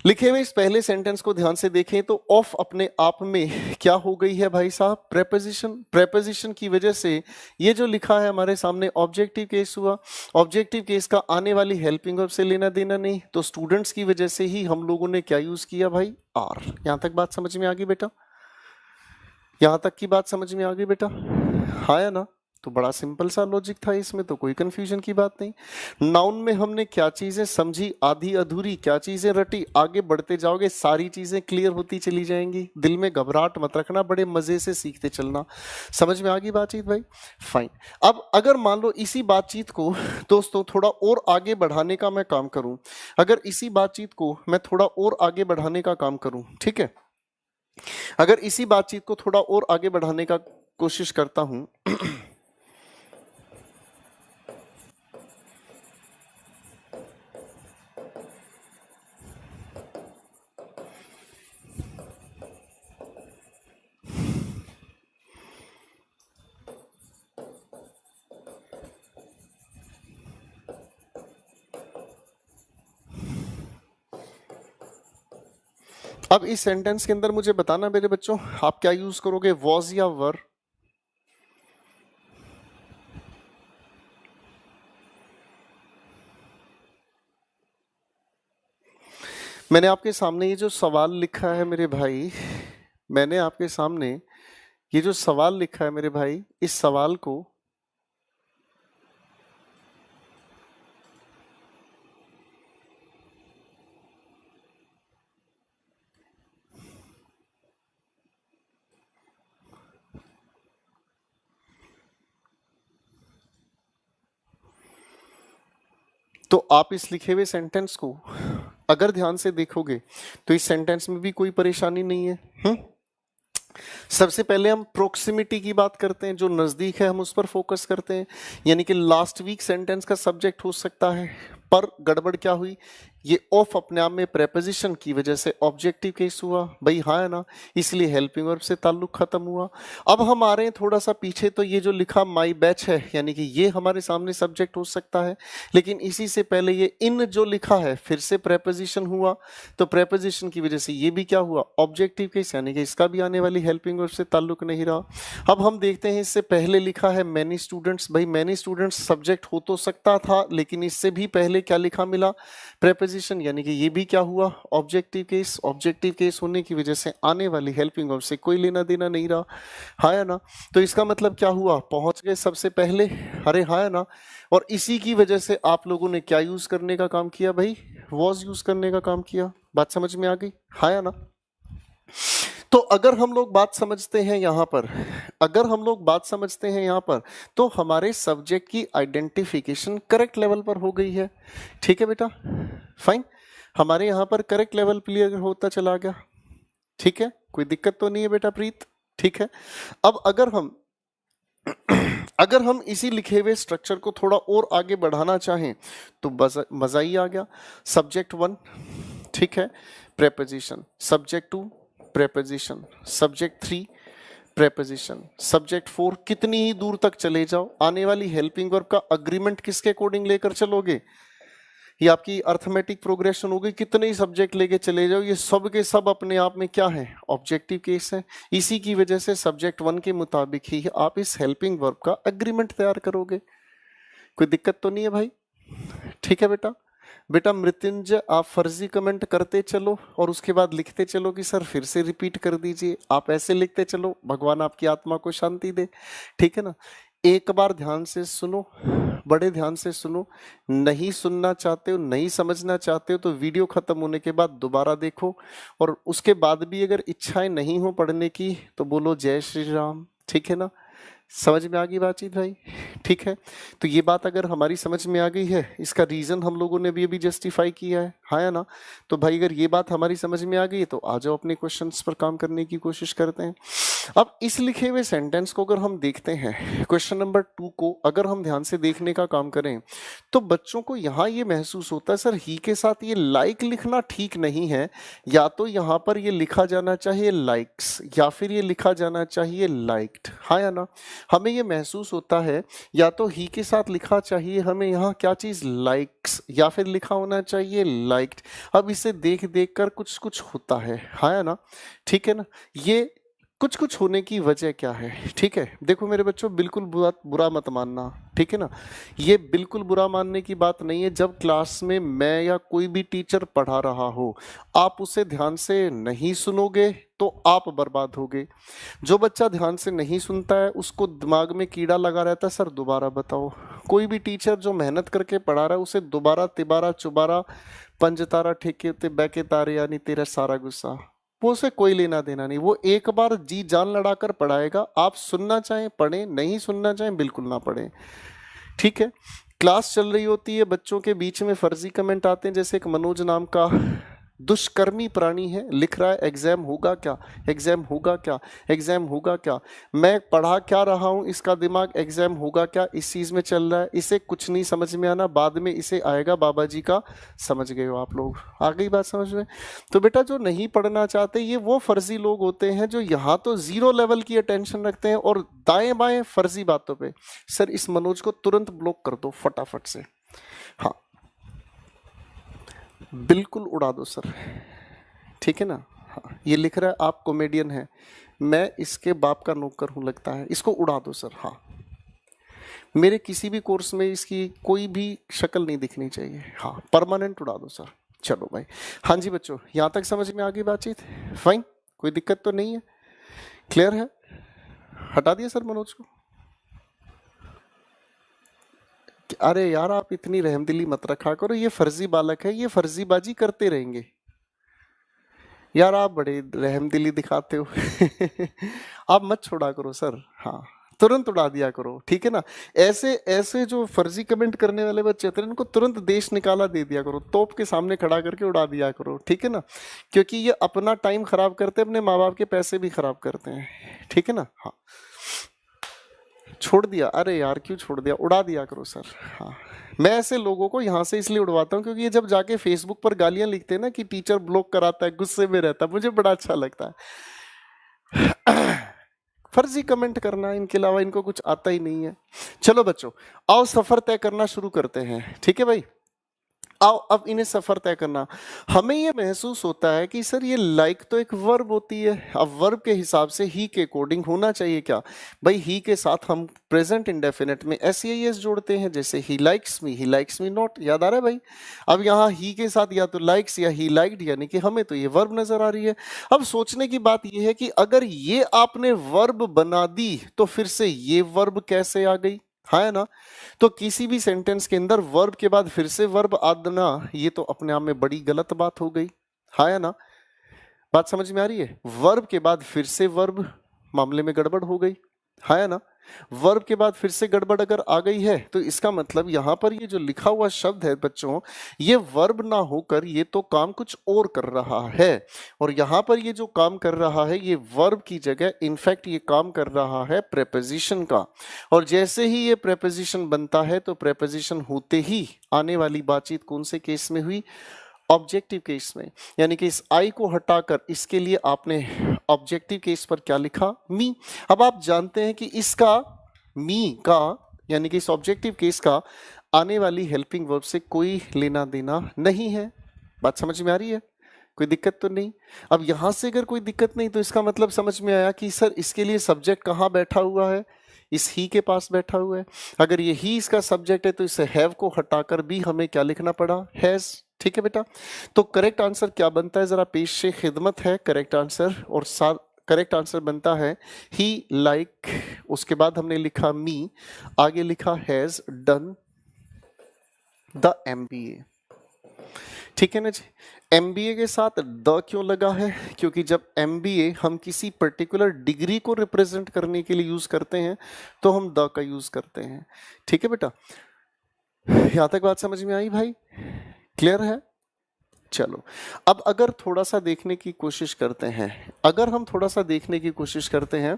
लिखे हुए इस पहले सेंटेंस को ध्यान से देखें तो ऑफ अपने आप में क्या हो गई है भाई साहब, प्रेपोजिशन। प्रेपोजिशन की वजह से ये जो लिखा है हमारे सामने ऑब्जेक्टिव केस हुआ। ऑब्जेक्टिव केस का आने वाली हेल्पिंग वर्ब से लेना देना नहीं, तो स्टूडेंट्स की वजह से ही हम लोगों ने क्या यूज किया भाई, आर। यहां तक बात समझ में आ गई बेटा, यहां तक की बात समझ में आ गई बेटा, हाँ या ना। तो बड़ा सिंपल सा लॉजिक था, इसमें तो कोई कंफ्यूजन की बात नहीं। नाउन में हमने क्या चीजें समझी, आधी अधूरी, क्या चीजें रटी, आगे बढ़ते जाओगे सारी चीजें क्लियर होती चली जाएंगी। दिल में घबराहट मत रखना, बड़े मजे से सीखते चलना। समझ में आ गई बातचीत भाई? फाइन। अब अगर मान लो इसी बातचीत को दोस्तों थोड़ा और आगे बढ़ाने का मैं काम करूं, अगर इसी बातचीत को मैं थोड़ा और आगे बढ़ाने का काम करूं, ठीक है, अगर इसी बातचीत को थोड़ा और आगे बढ़ाने का कोशिश करता हूं अब इस सेंटेंस के अंदर मुझे बताना मेरे बच्चों, आप क्या यूज करोगे, वॉज या वर? मैंने आपके सामने ये जो सवाल लिखा है मेरे भाई, मैंने आपके सामने ये जो सवाल लिखा है मेरे भाई, इस सवाल को तो आप इस लिखे हुए सेंटेंस को अगर ध्यान से देखोगे तो इस सेंटेंस में भी कोई परेशानी नहीं है। सबसे पहले हम प्रोक्सिमिटी की बात करते हैं, जो नजदीक है हम उस पर फोकस करते हैं। यानी कि लास्ट वीक सेंटेंस का सब्जेक्ट हो सकता है, पर गड़बड़ क्या हुई, ये ऑफ अपने आप में प्रेपोजिशन की वजह से ऑब्जेक्टिव केस हुआ भाई, हाँ है ना, इसलिए हेल्पिंग वर्ब से ताल्लुक खत्म हुआ। अब हम आ रहे हैं थोड़ा सा पीछे, तो ये जो लिखा माई बैच है, यानी कि ये हमारे सामने सब्जेक्ट हो सकता है, लेकिन इसी से पहले ये इन जो लिखा है फिर से प्रेपोजिशन हुआ, तो प्रेपोजिशन की वजह से ये भी क्या हुआ, ऑब्जेक्टिव केस, यानी कि इसका भी आने वाली हेल्पिंग वर्ब से ताल्लुक नहीं रहा। अब हम देखते हैं इससे पहले लिखा है मैनी स्टूडेंट्स, भाई मैनी स्टूडेंट्स सब्जेक्ट हो तो सकता था, लेकिन इससे भी पहले क्या लिखा मिला, प्रेपोजिशन, यानी कि ये भी क्या हुआ, ऑब्जेक्टिव केस। ऑब्जेक्टिव केस होने की वजह से आने वाली हेल्पिंग वर्ब से कोई लेना देना नहीं रहा, हाँ है ना। तो इसका मतलब क्या हुआ, पहुंच गए सबसे पहले, अरे हाँ है ना। और इसी की वजह से आप लोगों ने क्या यूज करने का काम किया भाई, वॉज यूज करने का काम किया। बात समझ में आ गई, हाँ है ना। तो अगर हम लोग बात समझते हैं यहां पर, अगर हम लोग बात समझते हैं यहां पर, तो हमारे सब्जेक्ट की आइडेंटिफिकेशन करेक्ट लेवल पर हो गई है। ठीक है बेटा, फाइन, हमारे यहां पर करेक्ट लेवल क्लियर होता चला गया। ठीक है, कोई दिक्कत तो नहीं है बेटा प्रीत? ठीक है। अब अगर हम इसी लिखे हुए स्ट्रक्चर को थोड़ा और आगे बढ़ाना चाहें तो मजा ही आ गया। सब्जेक्ट 1, ठीक है, preposition, subject 2 preposition, subject 3 preposition, subject 4, कितनी ही दूर तक चले जाओ आने वाली हेल्पिंग वर्ब का अग्रीमेंट किसके अकॉर्डिंग लेकर चलोगे, ये आपकी अर्थमेटिक प्रोग्रेशन होगी, कितने ही सब्जेक्ट लेके चले जाओ ये सब के सब अपने आप में क्या है, ऑब्जेक्टिव केस है। इसी की वजह से सब्जेक्ट 1 के मुताबिक ही आप इस हेल्पिंग वर्ब का अग्रीमेंट तैयार करोगे। कोई दिक्कत तो नहीं है भाई? ठीक है बेटा। बेटा मृत्युंजय आप फर्जी कमेंट करते चलो और उसके बाद लिखते चलो कि सर फिर से रिपीट कर दीजिए। आप ऐसे लिखते चलो, भगवान आपकी आत्मा को शांति दे। ठीक है ना, एक बार ध्यान से सुनो, बड़े ध्यान से सुनो। नहीं सुनना चाहते हो, नहीं समझना चाहते हो तो वीडियो खत्म होने के बाद दोबारा देखो, और उसके बाद भी अगर इच्छाएं नहीं हो पढ़ने की तो बोलो जय श्री राम। ठीक है ना, समझ में आ गई बातचीत भाई? ठीक है, तो ये बात अगर हमारी समझ में आ गई है, इसका रीजन हम लोगों ने भी अभी जस्टिफाई किया है, हाँ या ना। तो भाई अगर ये बात हमारी समझ में आ गई तो आ जाओ अपने क्वेश्चंस पर काम करने की कोशिश करते हैं। अब इस लिखे हुए सेंटेंस को अगर हम देखते हैं, क्वेश्चन नंबर 2 को अगर हम ध्यान से देखने का काम करें तो बच्चों को यहाँ ये महसूस होता है सर ही के साथ ये लाइक लिखना ठीक नहीं है, या तो यहाँ पर ये लिखा जाना चाहिए लाइक्स या फिर ये लिखा जाना चाहिए लाइक्ड, हाँ या ना। हमें ये महसूस होता है या तो ही के साथ लिखा चाहिए हमें यहाँ क्या चीज लाइक्स, या फिर लिखा होना चाहिए लाइक्ड। अब इसे देख देख कर कुछ कुछ होता है, हाँ या ना। ठीक है ना, ये कुछ कुछ होने की वजह क्या है, ठीक है। देखो मेरे बच्चों, बिल्कुल बुरा मत मानना, ठीक है ना। ये बिल्कुल बुरा मानने की बात नहीं है। जब क्लास में मैं या कोई भी टीचर पढ़ा रहा हो, आप उसे ध्यान से नहीं सुनोगे तो आप बर्बाद होगे। जो बच्चा ध्यान से नहीं सुनता है उसको दिमाग में कीड़ा लगा रहता है, सर दोबारा बताओ। कोई भी टीचर जो मेहनत करके पढ़ा रहा है उसे दोबारा तिबारा चुबारा पंज तारा ठेके ते बैके तारे यानी तेरा सारा गुस्सा, वो उसे कोई लेना देना नहीं। वो एक बार जी जान लड़ाकर पढ़ाएगा। आप सुनना चाहें पढ़ें, नहीं सुनना चाहें बिल्कुल ना पढ़ें, ठीक है। क्लास चल रही होती है, बच्चों के बीच में फर्जी कमेंट आते हैं। जैसे एक मनोज नाम का दुष्कर्मी प्राणी है, लिख रहा है एग्जाम होगा क्या, एग्जाम होगा क्या, एग्जाम होगा क्या। मैं पढ़ा क्या रहा हूं, इसका दिमाग एग्जाम होगा क्या इस चीज में चल रहा है। इसे कुछ नहीं समझ में आना, बाद में इसे आएगा बाबा जी का। समझ गए हो आप लोग, आ गई बात समझ में। तो बेटा जो नहीं पढ़ना चाहते ये वो फर्जी लोग होते हैं जो यहाँ तो जीरो लेवल की अटेंशन रखते हैं और दाएं बाएं फर्जी बातों पे। सर इस मनोज को तुरंत ब्लॉक कर दो फटाफट से। हाँ बिल्कुल उड़ा दो सर, ठीक है ना। हाँ ये लिख रहा है आप कॉमेडियन हैं, मैं इसके बाप का नौकर हूं लगता है, इसको उड़ा दो सर। हाँ मेरे किसी भी कोर्स में इसकी कोई भी शक्ल नहीं दिखनी चाहिए। हाँ परमानेंट उड़ा दो सर। चलो भाई, हाँ जी बच्चों यहाँ तक समझ में आ गई बातचीत, फाइन, कोई दिक्कत तो नहीं है, क्लियर है। हटा दिया सर मनोज को। अरे यार आप इतनी रहमदिली मत रखा करो, ये फर्जी बालक है, ये फर्जीबाजी करते रहेंगे। यार आप बड़े रहमदिली दिखाते हो आप मत छोड़ा करो सर। हाँ तुरंत उड़ा दिया करो, ठीक है ना। ऐसे ऐसे जो फर्जी कमेंट करने वाले बच्चे थे इनको तुरंत देश निकाला दे दिया करो, तोप के सामने खड़ा करके उड़ा दिया करो, ठीक है ना। क्योंकि ये अपना टाइम खराब करते हैं, अपने माँ बाप के पैसे भी खराब करते हैं, ठीक है ना। हाँ छोड़ दिया, अरे यार क्यों छोड़ दिया, उड़ा दिया करो सर। हाँ मैं ऐसे लोगों को यहाँ से इसलिए उड़वाता हूँ क्योंकि ये जब जाके फेसबुक पर गालियां लिखते हैं ना कि टीचर ब्लॉक कराता है, गुस्से में रहता है, मुझे बड़ा अच्छा लगता है। फर्जी कमेंट करना, इनके अलावा इनको कुछ आता ही नहीं है। चलो बच्चों आओ सफर तय करना शुरू करते हैं, ठीक है भाई। आओ अब इन्हें सफर तय करना। हमें ये महसूस होता है कि सर ये लाइक तो एक वर्ब होती है, अब वर्ब के हिसाब से ही के अकॉर्डिंग होना चाहिए क्या भाई। ही के साथ हम प्रेजेंट इंडेफिनिट में एस जोड़ते हैं, जैसे ही लाइक्स मी नॉट, याद आ रहा है भाई। अब यहाँ ही के साथ या तो लाइक्स या ही लाइक्ड, यानी कि हमें तो ये वर्ब नजर आ रही है। अब सोचने की बात ये है कि अगर ये आपने वर्ब बना दी तो फिर से ये वर्ब कैसे आ गई, हाँ है ना। तो किसी भी सेंटेंस के अंदर वर्ब के बाद फिर से वर्ब आना, ये तो अपने आप में बड़ी गलत बात हो गई, हाँ है ना। बात समझ में आ रही है, वर्ब के बाद फिर से वर्ब, मामले में गड़बड़ हो गई, हाँ है ना। वर्ब के बाद फिर से गड़बड़ अगर आ गई है तो इसका मतलब यहां पर ये जो लिखा हुआ शब्द है बच्चों, ये वर्ब ना होकर ये तो काम कुछ और कर रहा है। और यहां पर ये जो काम कर रहा है ये वर्ब की जगह इनफैक्ट ये काम कर रहा है प्रेपोजिशन का। और जैसे ही ये प्रेपोजिशन बनता है तो प्रेपोजिशन होते ही आने वाली बातचीत कौन से केस में हुई, ऑब्जेक्टिव केस में। यानी कि इस आई को हटाकर इसके लिए आपने ऑब्जेक्टिव केस पर क्या लिखा, मी। अब आप जानते हैं कि इसका मी का यानी कि इस ऑब्जेक्टिव केस का आने वाली हेल्पिंग वर्ब से कोई लेना देना नहीं है। बात समझ में आ रही है, कोई दिक्कत तो नहीं। अब यहां से अगर कोई दिक्कत नहीं तो इसका मतलब समझ में आया कि सर इसके लिए सब्जेक्ट कहाँ बैठा हुआ है, इस ही के पास बैठा हुआ है। अगर ये ही इसका सब्जेक्ट है तो इसे हैव को हटाकर भी हमें क्या लिखना पड़ा, हैज, ठीक है बेटा। तो करेक्ट आंसर क्या बनता है, जरा पेश से खिदमत है करेक्ट आंसर, और साथ करेक्ट आंसर बनता है ही लाइक, उसके बाद हमने लिखा मी, आगे लिखा हैज डन द MBA, ठीक है ना जी। MBA के साथ द क्यों लगा है, क्योंकि जब MBA हम किसी पर्टिकुलर डिग्री को रिप्रेजेंट करने के लिए यूज करते हैं तो हम द का यूज करते हैं, ठीक है बेटा। यहां तक बात समझ में आई भाई, क्लियर है। चलो अब अगर थोड़ा सा देखने की कोशिश करते हैं, अगर हम थोड़ा सा देखने की कोशिश करते हैं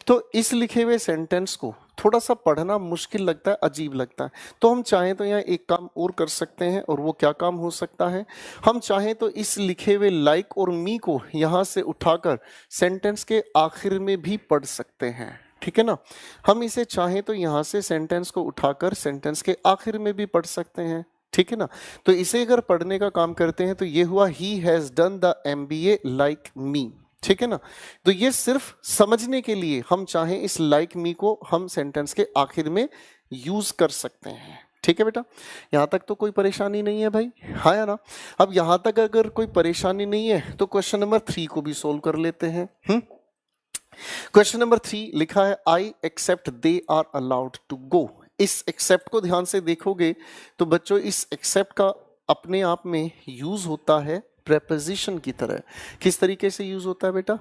तो इस लिखे हुए सेंटेंस को थोड़ा सा पढ़ना मुश्किल लगता है, अजीब लगता है। तो हम चाहें तो यहाँ एक काम और कर सकते हैं, और वो क्या काम हो सकता है, हम चाहें तो इस लिखे हुए लाइक और मी को यहाँ से उठाकर सेंटेंस के आखिर में भी पढ़ सकते हैं, ठीक है ना। हम इसे चाहें तो यहाँ से सेंटेंस को उठाकर सेंटेंस के आखिर में भी पढ़ सकते हैं, ठीक है ना। तो इसे अगर पढ़ने का काम करते हैं तो ये हुआ he has done the MBA like me, ठीक है ना। तो ये सिर्फ समझने के लिए हम चाहें इस लाइक मी को हम सेंटेंस के आखिर में यूज कर सकते हैं। ठीक है बेटा, यहां तक तो कोई परेशानी नहीं है भाई, हाँ या ना। अब यहां तक अगर कोई परेशानी नहीं है तो क्वेश्चन नंबर 3 को भी सोल्व कर लेते हैं। क्वेश्चन नंबर 3 लिखा है I except they are allowed to go. इस एक्सेप्ट को ध्यान से देखोगे तो बच्चों इस एक्सेप्ट का अपने आप में यूज होता है प्रेपोजिशन की तरह। किस तरीके से यूज होता है बेटा,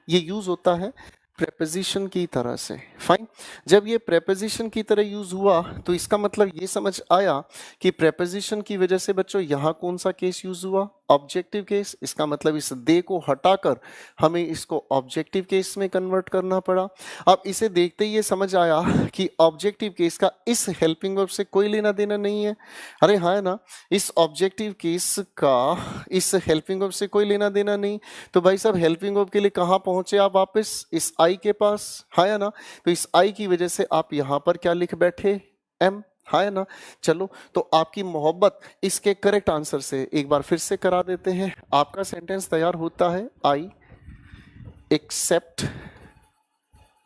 ये यूज होता है प्रेपोजिशन की तरह से। फाइन, जब ये प्रेपोजिशन की तरह यूज हुआ तो इसका मतलब ये समझ आया कि प्रेपोजिशन की वजह से बच्चों यहां कौन सा केस यूज हुआ, ऑब्जेक्टिव केस। इसका मतलब इस दे को हटाकर हमें इसको ऑब्जेक्टिव केस में कन्वर्ट करना पड़ा। अब इसे देखते ही ये समझ आया कि ऑब्जेक्टिव केस का इस हेल्पिंग वर्ब से कोई लेना देना नहीं है। अरे हाँ है ना, इस ऑब्जेक्टिव केस का इस हेल्पिंग वर्ब से कोई लेना देना नहीं। तो भाई साहब हेल्पिंग वर्ब के लिए कहाँ पहुंचे आप, वापस इस आई के पास, हाँ है ना। तो इस आई की वजह से आप यहां पर क्या लिख बैठे, एम, हाँ है ना। चलो तो आपकी मोहब्बत इसके करेक्ट आंसर से एक बार फिर से करा देते हैं। आपका सेंटेंस तैयार होता है I except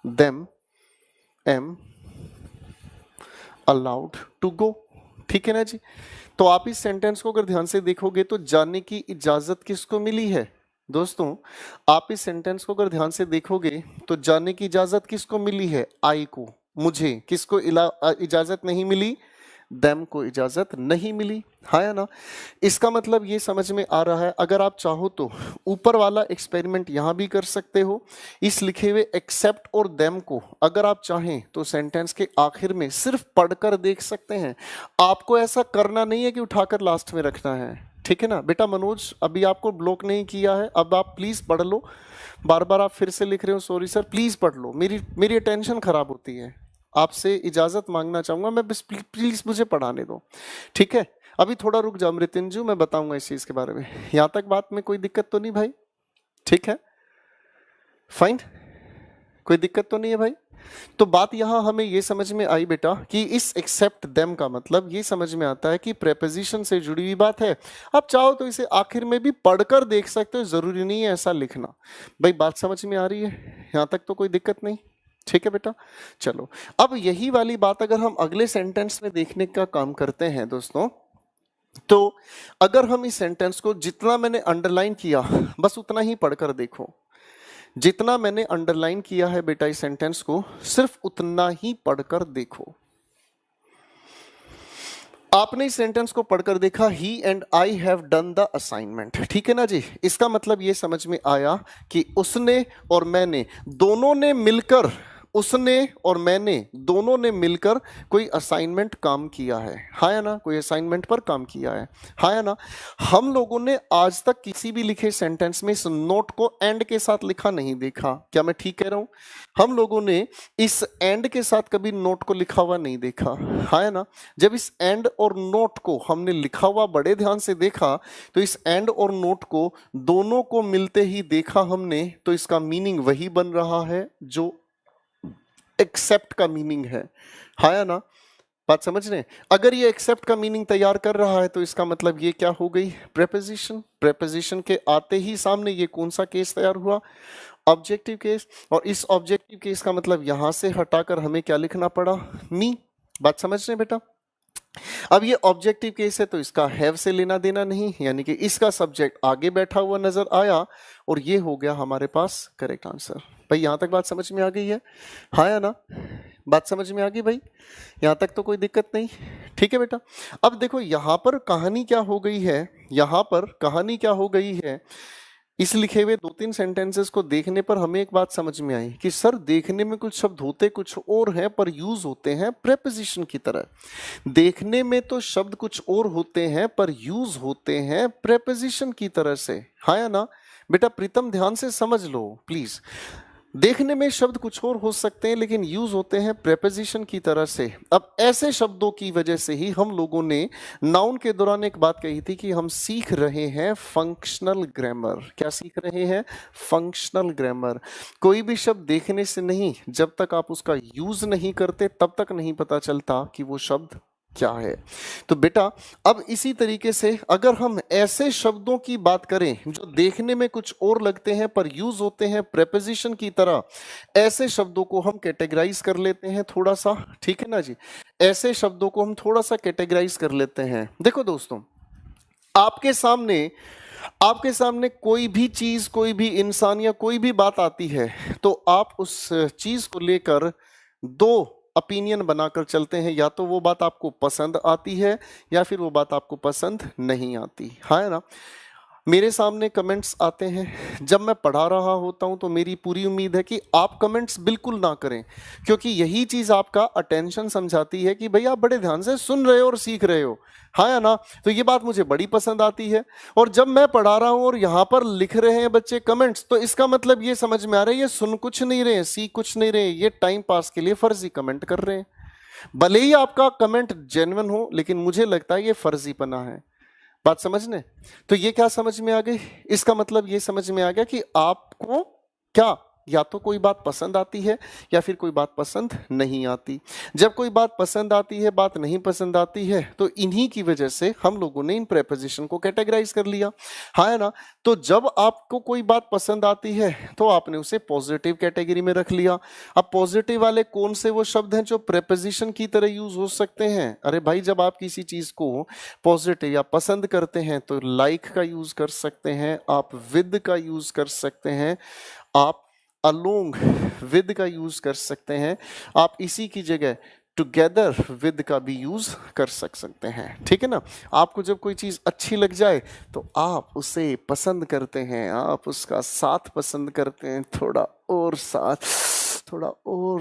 them am allowed to go. ठीक है ना जी। तो आप इस सेंटेंस को अगर ध्यान से देखोगे तो जाने की इजाजत किसको मिली है दोस्तों, आप इस सेंटेंस को अगर ध्यान से देखोगे तो जाने की इजाजत किसको मिली है, आई को, मुझे किसको इजाजत नहीं मिली, देम को इजाजत नहीं मिली, हाँ या ना। इसका मतलब ये समझ में आ रहा है, अगर आप चाहो तो ऊपर वाला एक्सपेरिमेंट यहां भी कर सकते हो। इस लिखे हुए एक्सेप्ट और देम को अगर आप चाहें तो सेंटेंस के आखिर में सिर्फ पढ़कर देख सकते हैं। आपको ऐसा करना नहीं है कि उठाकर लास्ट में रखना है, ठीक है ना। बेटा मनोज अभी आपको ब्लॉक नहीं किया है, अब आप प्लीज पढ़ लो। बार बार आप फिर से लिख रहे हो, सॉरी सर, प्लीज पढ़ लो, मेरी अटेंशन खराब होती है। आपसे इजाजत मांगना चाहूंगा मैं, बस प्लीज मुझे पढ़ाने दो, ठीक है। अभी थोड़ा रुक जाओ मृत्युंजय, मैं बताऊंगा इस चीज के बारे में। यहां तक बात में कोई दिक्कत तो नहीं भाई, ठीक है, फाइन, कोई दिक्कत तो नहीं है भाई। तो बात यहां हमें ये समझ में आई बेटा कि इस एक्सेप्ट देम का मतलब ये समझ में आता है कि प्रेपोजिशन से जुड़ी हुई बात है। आप चाहो तो इसे आखिर में भी पढ़कर देख सकते हो, जरूरी नहीं है ऐसा लिखना। भाई बात समझ में आ रही है, यहां तक तो कोई दिक्कत नहीं, ठीक है बेटा। चलो अब यही वाली बात अगर हम अगले सेंटेंस में देखने का काम करते हैं दोस्तों, तो अगर हम इस सेंटेंस को जितना मैंने अंडरलाइन किया बस उतना ही पढ़कर देखो। जितना मैंने अंडरलाइन किया है बेटा इस सेंटेंस को सिर्फ उतना ही पढ़कर देखो। आपने इस सेंटेंस को पढ़कर देखा, he and I have done the assignment, ठीक है ना जी। इसका मतलब ये समझ में आया कि उसने और मैंने दोनों ने मिलकर, उसने और मैंने दोनों ने मिलकर कोई असाइनमेंट काम किया है, हाँ या ना, कोई असाइनमेंट पर काम किया है, हाँ या ना। हम लोगों ने आज तक किसी भी लिखे सेंटेंस में इस नोट को एंड के साथ लिखा नहीं देखा, क्या मैं ठीक कह रहा हूं। हम लोगों ने इस एंड के साथ कभी नोट को लिखा हुआ नहीं देखा, हाँ या ना। जब इस एंड और नोट को हमने लिखा हुआ बड़े ध्यान से देखा तो इस एंड और नोट को दोनों को मिलते ही देखा हमने, तो इसका मीनिंग वही बन रहा है जो एक्सेप्ट का मीनिंग है, हाँ या ना। बात समझ रहे हैं। अगर ये एक्सेप्ट का मीनिंग तैयार कर रहा है तो इसका मतलब ये क्या हो गई, प्रेपोजिशन। प्रेपोजिशन के आते ही सामने ये कौन सा केस तैयार हुआ, ऑब्जेक्टिव केस। और इस ऑब्जेक्टिव केस का मतलब यहां से हटाकर हमें क्या लिखना पड़ा, मी। बात समझ रहे हैं बेटा। अब ये ऑब्जेक्टिव केस है तो इसका हैव से लेना देना नहीं, यानी कि इसका सब्जेक्ट आगे बैठा हुआ नजर आया और ये हो गया हमारे पास करेक्ट आंसर। भाई यहां तक बात समझ में आ गई है, हाँ या ना। बात समझ में आ गई भाई, यहां तक तो कोई दिक्कत नहीं, ठीक है बेटा। अब देखो यहां पर कहानी क्या हो गई है, यहां पर कहानी क्या हो गई है, इस लिखे हुए 2-3 सेंटेंसेस को देखने पर हमें एक बात समझ में आई कि सर देखने में कुछ शब्द होते कुछ और हैं पर यूज होते हैं प्रेपोजिशन की तरह। देखने में तो शब्द कुछ और होते हैं पर यूज होते हैं प्रेपोजिशन की तरह से, हाँ या ना। बेटा प्रीतम ध्यान से समझ लो प्लीज। देखने में शब्द कुछ और हो सकते हैं लेकिन यूज होते हैं प्रेपोजिशन की तरह से। अब ऐसे शब्दों की वजह से ही हम लोगों ने नाउन के दौरान एक बात कही थी कि हम सीख रहे हैं फंक्शनल ग्रामर। क्या सीख रहे हैं, फंक्शनल ग्रामर। कोई भी शब्द देखने से नहीं, जब तक आप उसका यूज नहीं करते तब तक नहीं पता चलता कि वो शब्द क्या है। तो बेटा अब इसी तरीके से अगर हम ऐसे शब्दों की बात करें जो देखने में कुछ और लगते हैं पर यूज होते हैं प्रेपोजिशन की तरह, ऐसे शब्दों को हम कैटेगराइज कर लेते हैं थोड़ा सा, ठीक है ना जी। ऐसे शब्दों को हम थोड़ा सा कैटेगराइज कर लेते हैं। देखो दोस्तों, आपके सामने कोई भी चीज, कोई भी इंसान या कोई भी बात आती है तो आप उस चीज को लेकर दो ओपिनियन बनाकर चलते हैं, या तो वो बात आपको पसंद आती है या फिर वो बात आपको पसंद नहीं आती, है ना। मेरे सामने कमेंट्स आते हैं जब मैं पढ़ा रहा होता हूं, तो मेरी पूरी उम्मीद है कि आप कमेंट्स बिल्कुल ना करें, क्योंकि यही चीज आपका अटेंशन समझाती है कि भाई आप बड़े ध्यान से सुन रहे हो और सीख रहे हो, हाँ या ना। तो ये बात मुझे बड़ी पसंद आती है। और जब मैं पढ़ा रहा हूं और यहाँ पर लिख रहे हैं बच्चे कमेंट्स, तो इसका मतलब ये समझ में आ रहा है ये सुन कुछ नहीं रहे, सीख कुछ नहीं रहे, ये टाइम पास के लिए फर्जी कमेंट कर रहे हैं। भले ही आपका कमेंट जेन्युइन हो, लेकिन मुझे लगता है ये फर्जीपना है। बात समझने, तो ये क्या समझ में आ गई, इसका मतलब ये समझ में आ गया कि आपको क्या, या तो कोई बात पसंद आती है या फिर कोई बात पसंद नहीं आती। जब कोई बात पसंद आती है, बात नहीं पसंद आती है, तो इन्हीं की वजह से हम लोगों ने इन प्रेपोजिशन को कैटेगराइज कर लिया, हाँ है ना। तो जब आपको कोई बात पसंद आती है तो आपने उसे पॉजिटिव कैटेगरी में रख लिया। अब पॉजिटिव वाले कौन से वो शब्द हैं जो प्रेपोजिशन की तरह यूज हो सकते हैं? अरे भाई, जब आप किसी चीज को पॉजिटिव या पसंद करते हैं तो लाइक का यूज कर सकते हैं, आप विद का यूज कर सकते हैं, आप अलोंग विद का यूज कर सकते हैं, आप इसी की जगह टुगेदर विद का भी यूज कर सकते हैं, ठीक है ना। आपको जब कोई चीज अच्छी लग जाए तो आप उसे पसंद करते हैं, आप उसका साथ पसंद करते हैं, थोड़ा और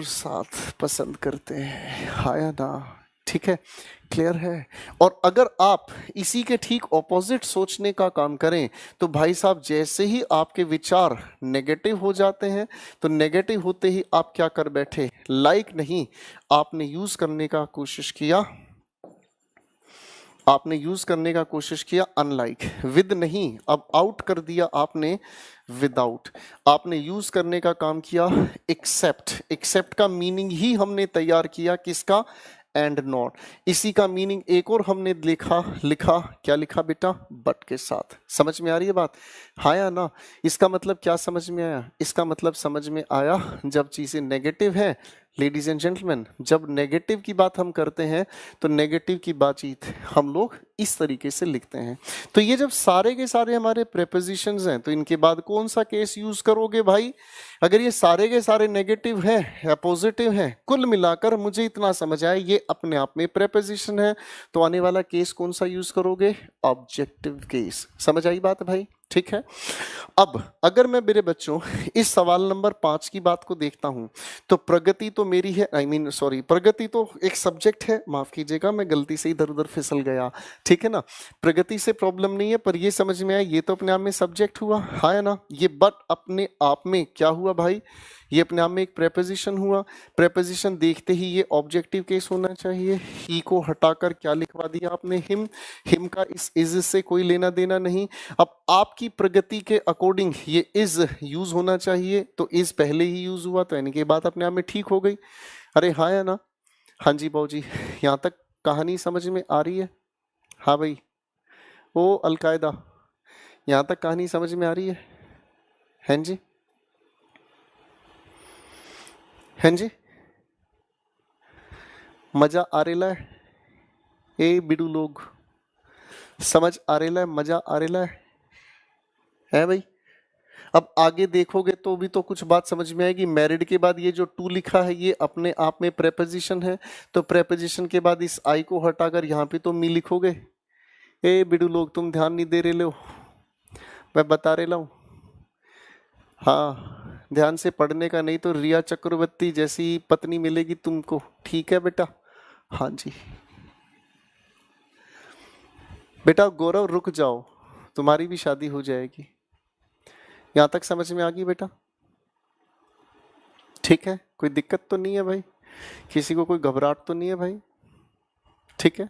साथ पसंद करते हैं, हाँ या ना, ठीक है, क्लियर है। और अगर आप इसी के ठीक ऑपोजिट सोचने का काम करें तो भाई साहब, जैसे ही आपके विचार नेगेटिव हो जाते हैं, तो नेगेटिव होते ही आप क्या कर बैठे, लाइक नहीं, आपने यूज करने का कोशिश किया अनलाइक, विद नहीं, अब आउट कर दिया आपने विदाउट, आपने यूज करने का काम किया एक्सेप्ट का मीनिंग ही हमने तैयार किया किसका, एंड नॉट। इसी का मीनिंग एक और हमने लिखा क्या लिखा बेटा, बट के साथ। समझ में आ रही है बात, हाँ या ना। इसका मतलब क्या समझ में आया, इसका मतलब समझ में आया जब चीजें नेगेटिव है, लेडीज एंड जेंटलमैन, जब नेगेटिव की बात हम करते हैं तो नेगेटिव की बातचीत हम लोग इस तरीके से लिखते हैं। तो ये जब सारे के सारे हमारे प्रेपोजिशंस हैं, तो इनके बाद कौन सा केस यूज करोगे भाई? अगर ये सारे के सारे नेगेटिव है या पॉजिटिव है, कुल मिलाकर मुझे इतना समझ आया ये अपने आप में प्रेपोजिशन है, तो आने वाला केस कौन सा यूज करोगे, ऑब्जेक्टिव केस। समझ आई बात भाई, ठीक है। अब अगर मैं मेरे बच्चों इस सवाल नंबर 5 की बात को देखता हूं, तो प्रगति तो मेरी है, प्रगति तो एक सब्जेक्ट है, माफ कीजिएगा मैं गलती से इधर उधर फिसल गया, ठीक है ना। प्रगति से प्रॉब्लम नहीं है, पर ये समझ में आया ये तो अपने आप में सब्जेक्ट हुआ, है ना। ये बट अपने आप में क्या हुआ भाई, ये अपने आप में एक प्रेपोजिशन हुआ। प्रेपोजिशन देखते ही ये ऑब्जेक्टिव केस होना चाहिए। ही को हटाकर क्या लिखवा दिया आपने, हिम का इस इज से कोई लेना देना नहीं। अब आपकी प्रगति के अकॉर्डिंग ये इज यूज होना चाहिए, तो इज पहले ही यूज हुआ, तो यानी कि बात अपने आप में ठीक हो गई। अरे हाँ या ना, हाँ जी बाबू जी, यहाँ तक कहानी समझ में आ रही है? हाँ भाई, ओ अलकायदा, यहाँ तक कहानी समझ में आ रही है? हैं जी, हैं जी, मजा आ रेला है? ए बिडू लोग, समझ आ रेला है, मजा आ रेला है भाई? अब आगे देखोगे तो भी तो कुछ बात समझ में आएगी। मैरिड के बाद ये जो टू लिखा है ये अपने आप में प्रेपोजिशन है, तो प्रेपोजिशन के बाद इस आई को हटाकर यहाँ पे तो मी लिखोगे। ए बिडू लोग, तुम ध्यान नहीं दे रहे हो, मैं बता रहा हूँ। हाँ, ध्यान से पढ़ने का, नहीं तो रिया चक्रवर्ती जैसी पत्नी मिलेगी तुमको, ठीक है बेटा? हाँ जी बेटा। गौरव रुक जाओ, तुम्हारी भी शादी हो जाएगी। यहां तक समझ में आ गई बेटा? ठीक है, कोई दिक्कत तो नहीं है भाई, किसी को कोई घबराहट तो नहीं है भाई? ठीक है।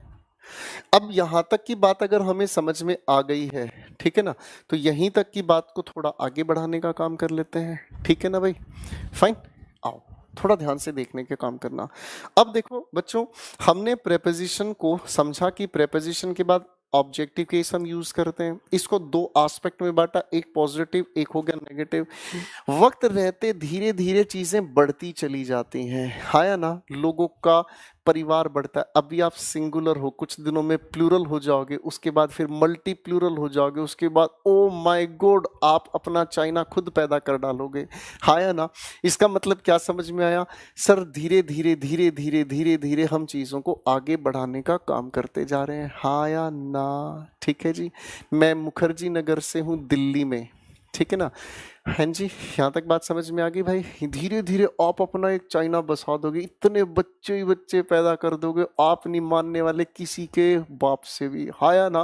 अब यहां तक की बात अगर हमें समझ में आ गई है, ठीक है ना, तो यहीं तक की बात को थोड़ा आगे बढ़ाने का काम कर लेते हैं, ठीक है ना भाई? फाइन, आओ। थोड़ा ध्यान से देखने के काम करना। अब देखो बच्चों, हमने प्रेपोजिशन को समझा कि प्रेपोजिशन के बाद ऑब्जेक्टिव केस हम यूज करते हैं। इसको दो एस्पेक्ट में बांटा, एक पॉजिटिव एक हो गया नेगेटिव। वक्त रहते धीरे धीरे चीजें बढ़ती चली जाती हैं, हाँ या ना। लोगों का परिवार बढ़ता है। अभी आप सिंगुलर हो, कुछ दिनों में प्लूरल हो जाओगे, उसके बाद फिर मल्टी प्लूरल हो जाओगे, उसके बाद ओ माय गॉड आप अपना चाइना खुद पैदा कर डालोगे, हाँ या ना। इसका मतलब क्या समझ में आया सर? धीरे धीरे धीरे धीरे धीरे धीरे हम चीज़ों को आगे बढ़ाने का काम करते जा रहे हैं, हाँ या ना। ठीक है जी। मैं मुखर्जी नगर से हूँ दिल्ली में, ठीक है ना। हाँ जी, यहाँ तक बात समझ में आ गई भाई। धीरे धीरे आप अपना एक चाइना बसा दोगे, इतने बच्चे ही बच्चे पैदा कर दोगे, आप नहीं मानने वाले किसी के बाप से भी, हाँ या ना।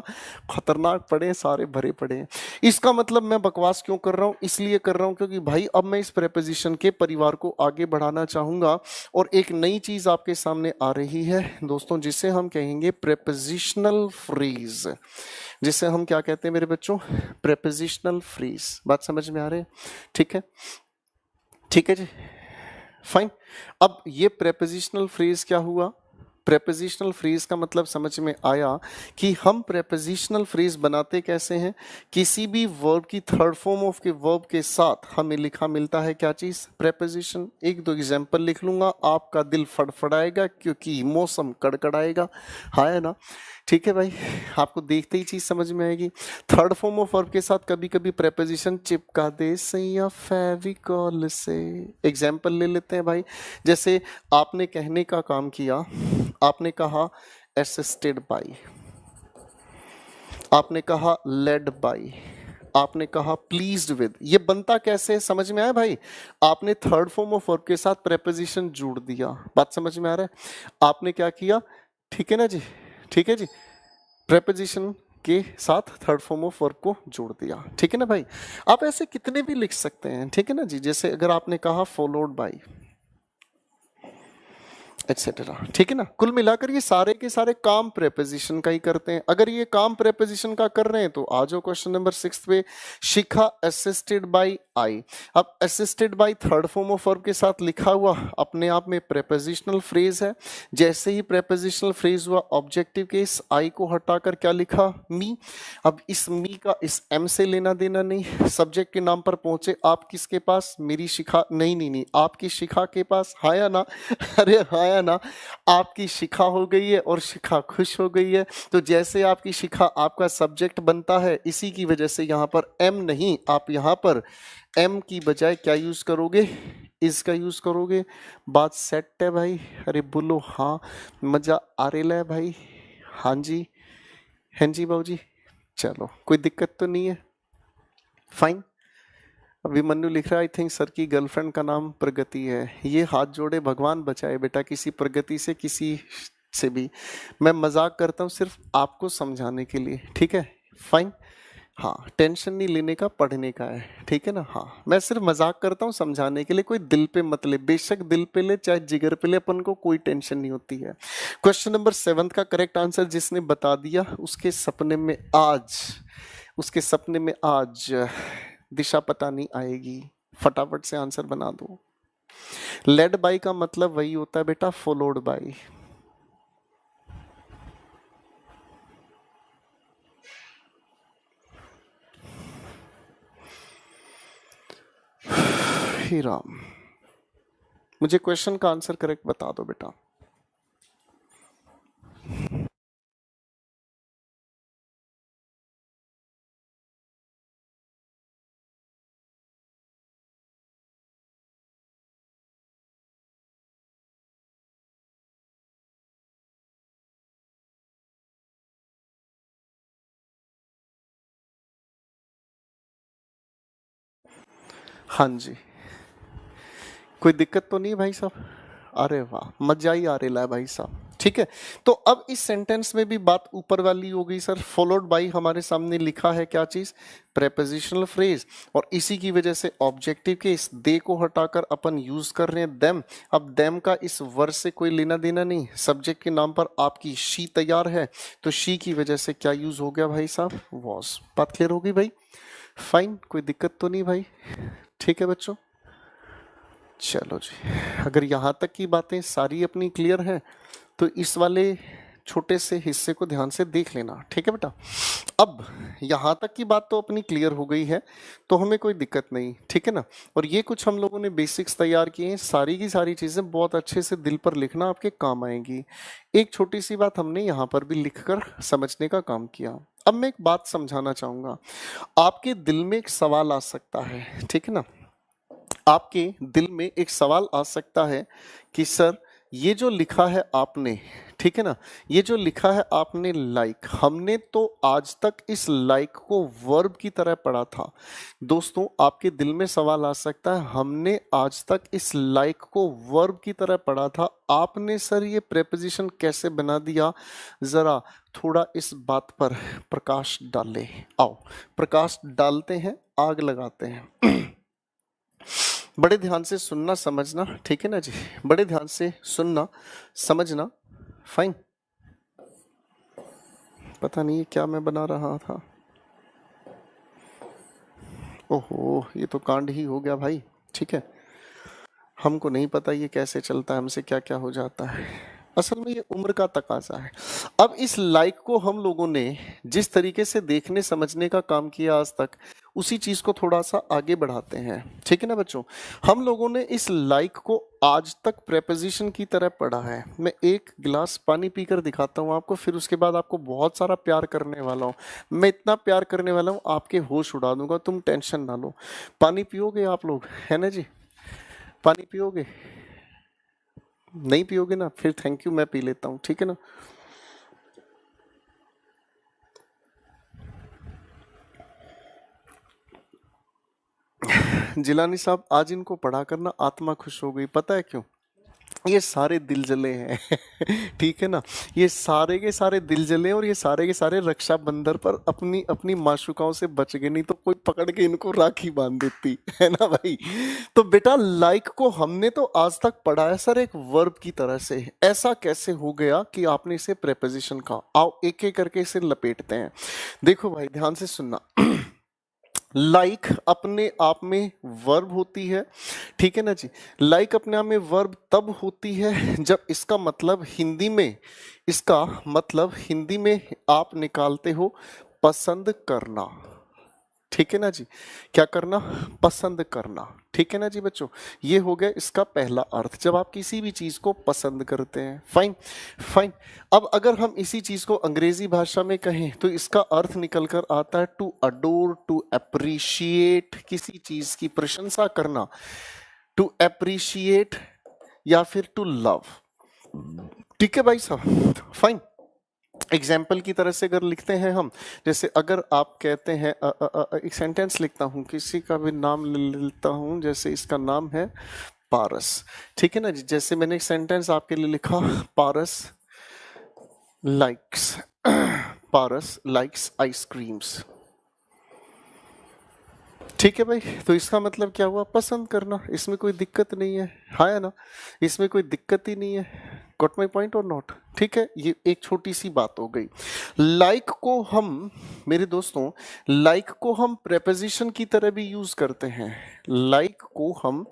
खतरनाक पड़े, सारे भरे पड़े हैं। इसका मतलब मैं बकवास क्यों कर रहा हूँ? इसलिए कर रहा हूँ क्योंकि भाई अब मैं इस प्रेपोजिशन के परिवार को आगे बढ़ाना चाहूंगा और एक नई चीज आपके सामने आ रही है दोस्तों, जिसे हम कहेंगे प्रेपोजिशनल फ्रेज। जिसे हम क्या कहते हैं मेरे बच्चों? Prepositional phrase. बात समझ में आ रही है? ठीक है, ठीक है जी, फाइन। अब ये प्रेपोजिशनल फ्रेज क्या हुआ? प्रेपोजिशनल फ्रेज का मतलब समझ में आया कि हम प्रेपोजिशनल फ्रेज बनाते कैसे हैं। किसी भी वर्ब की थर्ड फॉर्म ऑफ के वर्ब के साथ हमें लिखा मिलता है क्या चीज? प्रेपोजिशन। एक दो एग्जांपल लिख लूंगा, आपका दिल फड़फड़ाएगा क्योंकि मौसम कड़कड़ाएगा, हाँ है ना। ठीक है भाई, आपको देखते ही चीज समझ में आएगी। थर्ड फॉर्म ऑफ वर्ब के साथ कभी कभी प्रेपोजिशन चिपका दे सैया फेविकॉल से। एग्जांपल ले लेते हैं भाई। जैसे आपने कहने का काम किया, आपने कहा असिस्टेड बाय, आपने कहा लेड बाय, आपने कहा प्लीज्ड विद। ये बनता कैसे है समझ में आया भाई? आपने थर्ड फॉर्म ऑफ वर्ब के साथ प्रेपोजिशन जोड़ दिया। बात समझ में आ रहा है? आपने क्या किया? ठीक है ना जी, ठीक है जी, प्रेपोजिशन के साथ थर्ड फॉर्म ऑफ वर्ब को जोड़ दिया, ठीक है ना भाई। आप ऐसे कितने भी लिख सकते हैं, ठीक है ना जी। जैसे अगर आपने कहा फॉलोड बाय एटसेट्रा, ठीक है ना। कुल मिलाकर ये सारे के सारे काम प्रेपोजिशन का ही करते हैं। अगर ये काम प्रेपोजिशन का कर रहे हैं तो आ जाओ क्वेश्चन नंबर 6 पे। शिखा असिस्टेड बाय आई। अब assisted by third form of verb के साथ लिखा हुआ अपने आप में प्रेपोजिशनल फ्रेज है। जैसे ही प्रेपोजिशनल फ्रेज हुआ, ऑब्जेक्टिव केस आई को हटाकर क्या लिखा? मी। अब इस मी का इस एम से लेना देना नहीं। सब्जेक्ट के नाम पर पहुंचे आप किसके पास? मेरी शिखा, नहीं नहीं नहीं, आपकी शिखा के पास, हाँ या ना। अरे हाँ या ना। आपकी शिखा हो गई है और शिखा खुश हो गई है। तो जैसे आपकी शिखा आपका सब्जेक्ट बनता है, इसी की वजह से यहाँ पर एम नहीं, आप यहाँ पर एम की बजाय क्या यूज करोगे? इसका यूज करोगे। बात सेट है भाई? अरे बोलो हाँ, मजा आ रहा है भाई? हाँ जी, हाँ जी बाबू जी, चलो कोई दिक्कत तो नहीं है, फाइन। अभिमन्यु लिख रहा है आई थिंक सर की गर्लफ्रेंड का नाम प्रगति है। ये हाथ जोड़े, भगवान बचाए बेटा किसी प्रगति से, किसी से भी। मैं मजाक करता हूँ सिर्फ आपको समझाने के लिए, ठीक है, फाइन। हाँ, टेंशन नहीं लेने का, पढ़ने का है, ठीक है ना। हाँ, मैं सिर्फ मजाक करता हूँ समझाने के लिए, कोई दिल पे मत ले। बेशक दिल पे ले चाहे जिगर पे ले, अपन को कोई टेंशन नहीं होती है। क्वेश्चन नंबर 7 का करेक्ट आंसर जिसने बता दिया, उसके सपने में आज, उसके सपने में आज दिशा पता नहीं आएगी। फटाफट से आंसर बना दो। लेड बाय का मतलब वही होता है बेटा, फॉलोड बाय। हे राम, मुझे क्वेश्चन का आंसर करेक्ट बता दो बेटा। हाँ जी, कोई दिक्कत तो नहीं है भाई साहब? अरे वाह, मजा ही आ रहा है भाई साहब। ठीक है, तो अब इस सेंटेंस में भी बात ऊपर वाली हो गई सर। फॉलोड बाय हमारे सामने लिखा है क्या चीज? Prepositional phrase. और इसी की वजह से ऑब्जेक्टिव के इस दे को हटाकर अपन यूज कर रहे हैं देम। अब देम का इस वर्ड से कोई लेना देना नहीं। सब्जेक्ट के नाम पर आपकी शी तैयार है, तो शी की वजह से क्या यूज हो गया भाई साहब? वॉज। बात क्लियर होगी भाई? फाइन, कोई दिक्कत तो नहीं भाई? ठीक है बच्चों, चलो जी, अगर यहाँ तक की बातें सारी अपनी क्लियर हैं तो इस वाले छोटे से हिस्से को ध्यान से देख लेना, ठीक है बेटा। अब यहाँ तक की बात तो अपनी क्लियर हो गई है, तो हमें कोई दिक्कत नहीं, ठीक है ना। और ये कुछ हम लोगों ने बेसिक्स तैयार किए हैं, सारी की सारी चीज़ें बहुत अच्छे से दिल पर लिखना, आपके काम आएंगी। एक छोटी सी बात हमने यहाँ पर भी लिखकर समझने का काम किया। अब मैं एक बात समझाना चाहूँगा, आपके दिल में एक सवाल आ सकता है, ठीक है ना। आपके दिल में एक सवाल आ सकता है कि सर ये जो लिखा है आपने, ठीक है ना, ये जो लिखा है आपने लाइक, हमने तो आज तक इस लाइक को वर्ब की तरह पढ़ा था। दोस्तों आपके दिल में सवाल आ सकता है, हमने आज तक इस लाइक को वर्ब की तरह पढ़ा था, आपने सर ये प्रेपोजिशन कैसे बना दिया। जरा थोड़ा इस बात पर प्रकाश डालें। आओ प्रकाश डालते हैं, आग लगाते हैं। बड़े ध्यान से सुनना समझना, ठीक है ना जी, बड़े ध्यान से सुनना समझना। फाइन। पता नहीं क्या मैं बना रहा था, ओहो ये तो कांड ही हो गया भाई, ठीक है। हमको नहीं पता ये कैसे चलता है, हमसे क्या क्या हो जाता है, असल में ये उम्र का तकाजा है। अब इस लाइक को हम लोगों ने जिस तरीके से देखने समझने का काम किया आज तक, उसी चीज को थोड़ा सा आगे बढ़ाते हैं, ठीक है ना बच्चों। हम लोगों ने इस लाइक को आज तक प्रेपोजिशन की तरह पढ़ा है। मैं एक गिलास पानी पीकर दिखाता हूँ आपको, फिर उसके बाद आपको बहुत सारा प्यार करने वाला हूँ। मैं इतना प्यार करने वाला हूँ आपके होश उड़ा दूंगा, तुम टेंशन ना लो। पानी पियोगे आप लोग, है ना जी, पानी पियोगे? नहीं पियोगे ना, फिर थैंक यू, मैं पी लेता हूँ, ठीक है ना। जिलानी साहब आज इनको पढ़ा करना आत्मा खुश हो गई, पता है क्यों? ये सारे दिल जले हैं। ठीक है ना, ये सारे के सारे दिल जले और ये सारे के सारे रक्षाबंधन पर अपनी अपनी माशुकाओं से बच गए, नहीं तो कोई पकड़ के इनको राखी बांध देती है ना भाई। तो बेटा लाइक को हमने तो आज तक पढ़ा है सर एक वर्ब की तरह से, ऐसा कैसे हो गया कि आपने इसे प्रेपोजिशन कहा। आओ एक एक करके इसे लपेटते हैं। देखो भाई ध्यान से सुनना। लाइक अपने आप में वर्ब होती है, ठीक है ना जी। लाइक अपने आप में वर्ब तब होती है जब इसका मतलब हिंदी में, इसका मतलब हिंदी में आप निकालते हो पसंद करना, ठीक है ना जी। क्या करना? पसंद करना, ठीक है ना जी बच्चों। ये हो गया इसका पहला अर्थ, जब आप किसी भी चीज को पसंद करते हैं। Fine fine. अब अगर हम इसी चीज को अंग्रेजी भाषा में कहें तो इसका अर्थ निकल कर आता है टू अडोर, टू अप्रिशिएट, किसी चीज की प्रशंसा करना, टू अप्रिशिएट या फिर टू लव, ठीक है भाई साहब। फाइन। एग्जाम्पल की तरह से अगर लिखते हैं हम, जैसे अगर आप कहते हैं एक सेंटेंस लिखता हूं, किसी का भी नाम ले लेता हूं, जैसे इसका नाम है पारस, ठीक है ना जी। जैसे मैंने एक सेंटेंस आपके लिए लिखा, पारस लाइक्स, पारस लाइक्स आइसक्रीम्स, ठीक है भाई। तो इसका मतलब क्या हुआ? पसंद करना, इसमें कोई दिक्कत नहीं है, हाँ ना, इसमें कोई दिक्कत ही नहीं है। गॉट माई पॉइंट और नॉट? ठीक है, ये एक छोटी सी बात हो गई। लाइक को हम, मेरे दोस्तों, लाइक को हम प्रेपोजिशन की तरह भी यूज करते हैं। लाइक को हम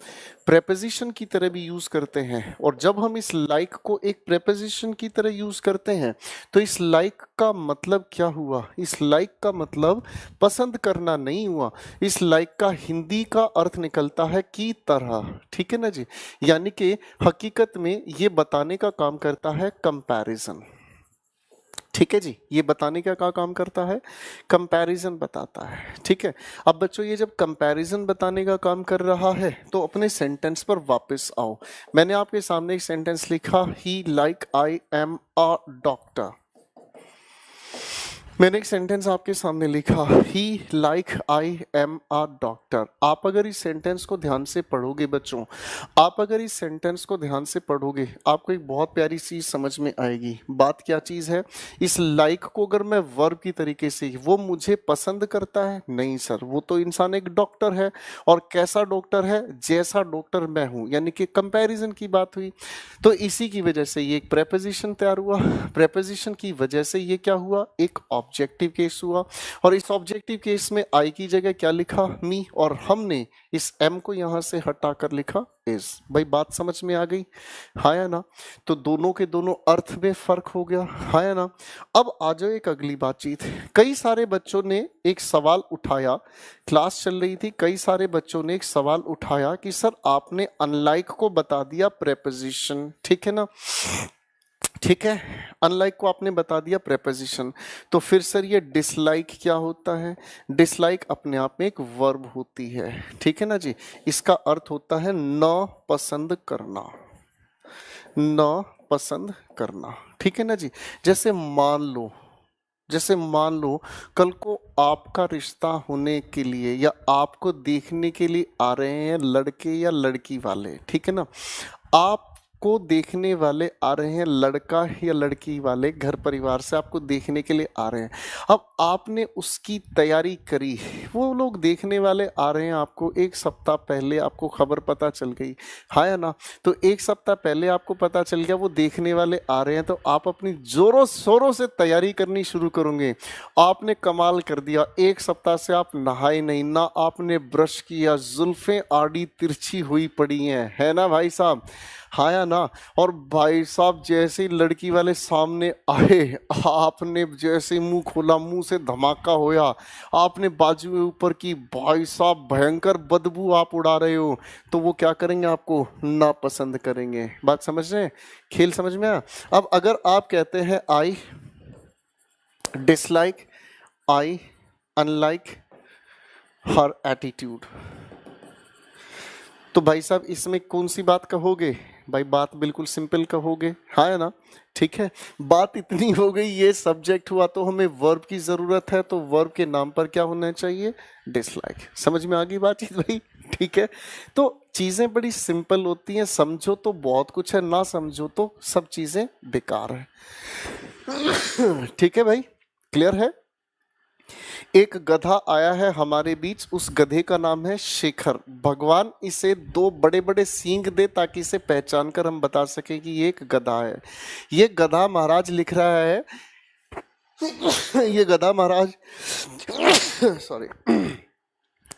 प्रेपोजिशन की तरह भी यूज करते हैं, और जब हम इस लाइक को एक प्रेपोजिशन की तरह यूज करते हैं तो इस लाइक का मतलब क्या हुआ? इस लाइक का मतलब पसंद करना नहीं हुआ, इस लाइक का हिंदी का अर्थ निकलता है की तरह, ठीक है ना जी। यानी कि हकीकत में ये बताने का काम करता है कंपैरिजन, ठीक है जी। ये बताने का क्या काम करता है? कंपैरिजन बताता है, ठीक है। अब बच्चों ये जब कंपैरिजन बताने का काम कर रहा है तो अपने सेंटेंस पर वापस आओ। मैंने आपके सामने एक सेंटेंस लिखा, he like I am a doctor. मैंने एक सेंटेंस आपके सामने लिखा, he like I am a doctor. आप अगर इस सेंटेंस को ध्यान से पढ़ोगे बच्चों, आप अगर इस सेंटेंस को ध्यान से पढ़ोगे, आपको एक बहुत प्यारी चीज समझ में आएगी। बात क्या चीज है? इस लाइक को अगर मैं वर्ब की तरीके से, वो मुझे पसंद करता है? नहीं सर, वो तो इंसान एक डॉक्टर है, और कैसा डॉक्टर है? जैसा डॉक्टर मैं हूं, यानी कि कंपैरिजन की बात हुई। तो इसी की वजह से ये एक प्रेपोजिशन तैयार हुआ, प्रेपोजिशन की वजह से ये क्या हुआ? एक ऑब्जेक्टिव केस हुआ, और इस ऑब्जेक्टिव केस में आई की जगह क्या लिखा, मी, और हमने इस एम को यहां से हटाकर लिखा इज। भाई बात समझ में आ गई, हाँ या ना? तो दोनों के दोनों अर्थ में फर्क हो गया, हाँ या ना? अब आ जाओ एक अगली बातचीत। कई सारे बच्चों ने एक सवाल उठाया, क्लास चल रही थी, कई सारे बच्चों ने एक सवाल उठाया कि सर आपने अनलाइक को बता दिया प्रेपोजिशन, ठीक है ना? ठीक है, अनलाइक को आपने बता दिया प्रेपोजिशन, तो फिर सर ये डिसलाइक क्या होता है? डिसलाइक अपने आप में एक वर्ब होती है, ठीक है ना जी? इसका अर्थ होता है ना पसंद करना, ना पसंद करना, ठीक है ना जी? जैसे मान लो कल को आपका रिश्ता होने के लिए या आपको देखने के लिए आ रहे हैं लड़के या लड़की वाले, ठीक है ना? आपको देखने वाले आ रहे हैं, लड़का या लड़की वाले घर परिवार से आपको देखने के लिए आ रहे हैं। अब आपने उसकी तैयारी करी, वो लोग देखने वाले आ रहे हैं, आपको एक सप्ताह पहले आपको खबर पता चल गई, हाँ या ना? तो एक सप्ताह पहले आपको पता चल गया वो देखने वाले आ रहे हैं, तो आप अपनी जोरों शोरों से तैयारी करनी शुरू करोगे। आपने कमाल कर दिया, एक सप्ताह से आप नहाए नहीं, ना आपने ब्रश किया, जुल्फें आड़ी तिरछी हुई पड़ी हैं, है ना भाई साहब? हाँ या ना? और भाई साहब जैसे ही लड़की वाले सामने आए, आपने जैसे मुंह खोला, मुंह से धमाका होया, आपने बाजू में ऊपर की, भाई साहब भयंकर बदबू आप उड़ा रहे हो, तो वो क्या करेंगे? आपको नापसंद करेंगे। बात समझ रहे हैं? खेल समझ में आया? अब अगर आप कहते हैं I dislike, I unlike her attitude, तो भाई साहब इसमें कौन सी बात कहोगे? भाई बात बिल्कुल सिंपल कहोगे, हाँ है ना? ठीक है, बात इतनी हो गई, ये सब्जेक्ट हुआ तो हमें वर्ब की जरूरत है, तो वर्ब के नाम पर क्या होना चाहिए? डिसलाइक। समझ में आ गई बातचीत भाई? ठीक है, तो चीजें बड़ी सिंपल होती हैं, समझो तो बहुत कुछ है, ना समझो तो सब चीजें बेकार है। ठीक है भाई, क्लियर है? एक गधा आया है हमारे बीच, उस गधे का नाम है शेखर। भगवान इसे दो बड़े बड़े सींग दे ताकि इसे पहचान कर हम बता सके कि ये एक गधा है। ये गधा महाराज लिख रहा है, ये गधा महाराज सॉरी,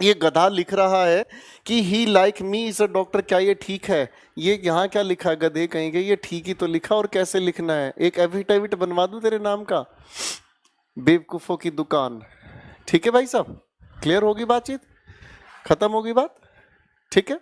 ये गधा लिख रहा है कि he like me is a doctor. क्या ये ठीक है? ये यहाँ क्या लिखा है? गधे कहेंगे, ये ठीक ही तो लिखा, और कैसे लिखना है? एक एफिडेविट बनवा दूं तेरे नाम का, बेवकूफों की दुकान। ठीक है भाई साहब, क्लियर होगी बातचीत? खत्म होगी बात? ठीक है,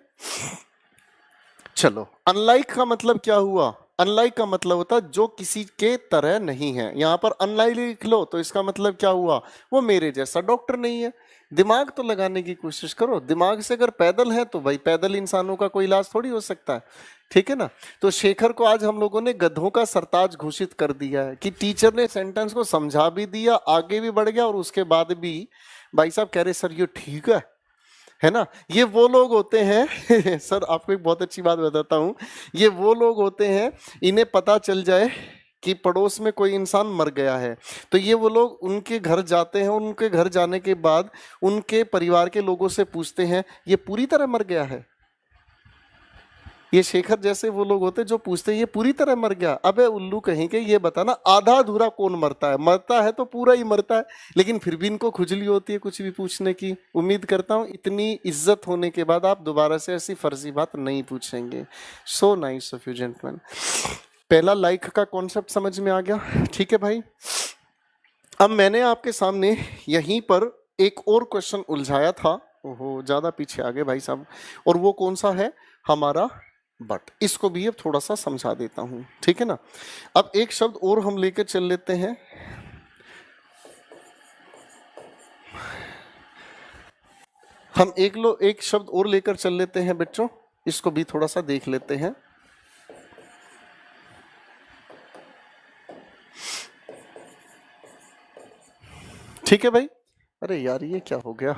चलो। अनलाइक का मतलब क्या हुआ? अनलाइक का मतलब होता है जो किसी के तरह नहीं है। यहां पर अनलाइक लिख लो तो इसका मतलब क्या हुआ? वो मेरे जैसा डॉक्टर नहीं है। दिमाग तो लगाने की कोशिश करो, दिमाग से अगर पैदल है तो भाई पैदल इंसानों का कोई इलाज थोड़ी हो सकता है, ठीक है ना? तो शेखर को आज हम लोगों ने गधों का सरताज घोषित कर दिया है कि टीचर ने सेंटेंस को समझा भी दिया, आगे भी बढ़ गया, और उसके बाद भी भाई साहब कह रहे सर ये ठीक है ना? ये वो लोग होते हैं सर आपको एक बहुत अच्छी बात बताता हूं, ये वो लोग होते हैं, इन्हें पता चल जाए कि पड़ोस में कोई इंसान मर गया है, तो ये वो लोग उनके घर जाते हैं, उनके घर जाने के बाद उनके परिवार के लोगों से पूछते हैं ये पूरी तरह मर गया है? ये शेखर जैसे वो लोग होते जो पूछते हैं ये पूरी तरह मर गया। अबे उल्लू कहीं के, ये बताना आधा अधूरा कौन मरता है? मरता है तो पूरा ही मरता है, लेकिन फिर भी इनको खुजली होती है कुछ भी पूछने की। उम्मीद करता हूं इतनी इज्जत होने के बाद आप दोबारा से ऐसी फर्जी बात नहीं पूछेंगे। So nice of you gentleman. पहला लाइक का कॉन्सेप्ट समझ में आ गया, ठीक है भाई? अब मैंने आपके सामने यहीं पर एक और क्वेश्चन उलझाया था, ओहो ज्यादा पीछे आ गए भाई साहब, और वो कौन सा है? हमारा बट। इसको भी अब थोड़ा सा समझा देता हूं, ठीक है ना? अब एक शब्द और हम लेकर चल लेते हैं, हम एक शब्द और लेकर चल लेते हैं बच्चों, इसको भी थोड़ा सा देख लेते हैं। ठीक है भाई? अरे यार ये क्या हो गया?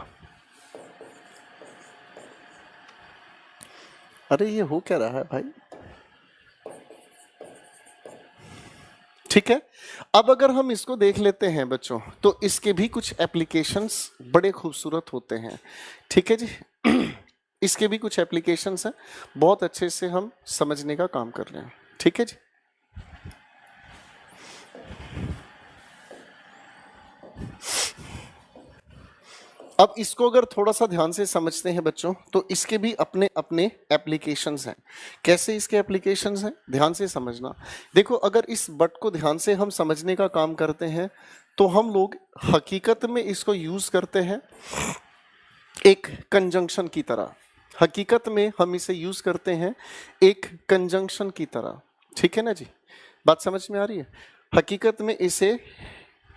अरे ये हो क्या रहा है भाई? ठीक है, अब अगर हम इसको देख लेते हैं बच्चों, तो इसके भी कुछ एप्लीकेशंस बड़े खूबसूरत होते हैं, ठीक है जी? इसके भी कुछ एप्लीकेशंस हैं, बहुत अच्छे से हम समझने का काम कर रहे हैं, ठीक है जी? अब इसको अगर थोड़ा सा ध्यान से समझते हैं बच्चों, तो इसके भी अपने अपने एप्लीकेशंस हैं। कैसे इसके एप्लीकेशंस हैं, ध्यान से समझना। देखो, अगर इस बट को ध्यान से हम समझने का काम करते हैं तो हम लोग हकीकत में इसको यूज करते हैं एक कंजंक्शन की तरह। हकीकत में हम इसे यूज करते हैं एक कंजंक्शन की तरह। ठीक है ना जी, बात समझ में आ रही है? हकीकत में इसे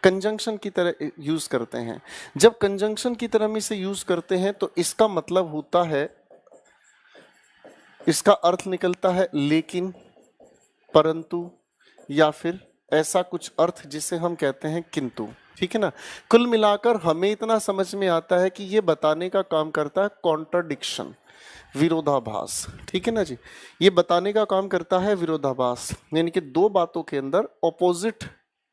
कंजंक्शन की तरह यूज करते हैं। जब कंजंक्शन की तरह हम इसे यूज करते हैं तो इसका मतलब होता है, इसका अर्थ निकलता है लेकिन, परंतु, या फिर ऐसा कुछ अर्थ जिसे हम कहते हैं किंतु। ठीक है ना? कुल मिलाकर हमें इतना समझ में आता है कि ये बताने का काम करता है कॉन्ट्राडिक्शन, विरोधाभास। ठीक है ना जी, ये बताने का काम करता है विरोधाभास, यानी कि दो बातों के अंदर ऑपोजिट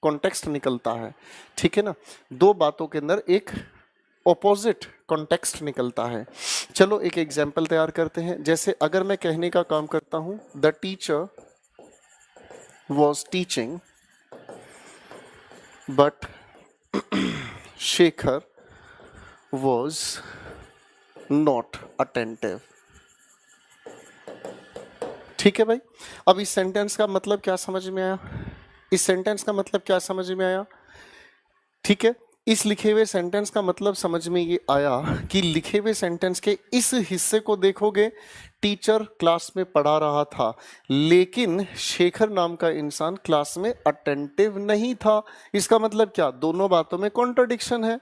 कॉन्टेक्स्ट निकलता है। ठीक है ना, दो बातों के अंदर एक ऑपोजिट कॉन्टेक्स्ट निकलता है। चलो एक एग्जाम्पल तैयार करते हैं। जैसे अगर मैं कहने का काम करता हूं the teacher was teaching but Shekhar was not attentive. ठीक है भाई, अब इस सेंटेंस का मतलब क्या समझ में आया? इस सेंटेंस का मतलब क्या समझ में आया? ठीक है, इस लिखे हुए सेंटेंस का मतलब समझ में ये आया कि लिखे हुए सेंटेंस के इस हिस्से को देखोगे, टीचर क्लास में पढ़ा रहा था लेकिन शेखर नाम का इंसान क्लास में अटेंटिव नहीं था। इसका मतलब क्या? दोनों बातों में कॉन्ट्रडिक्शन है,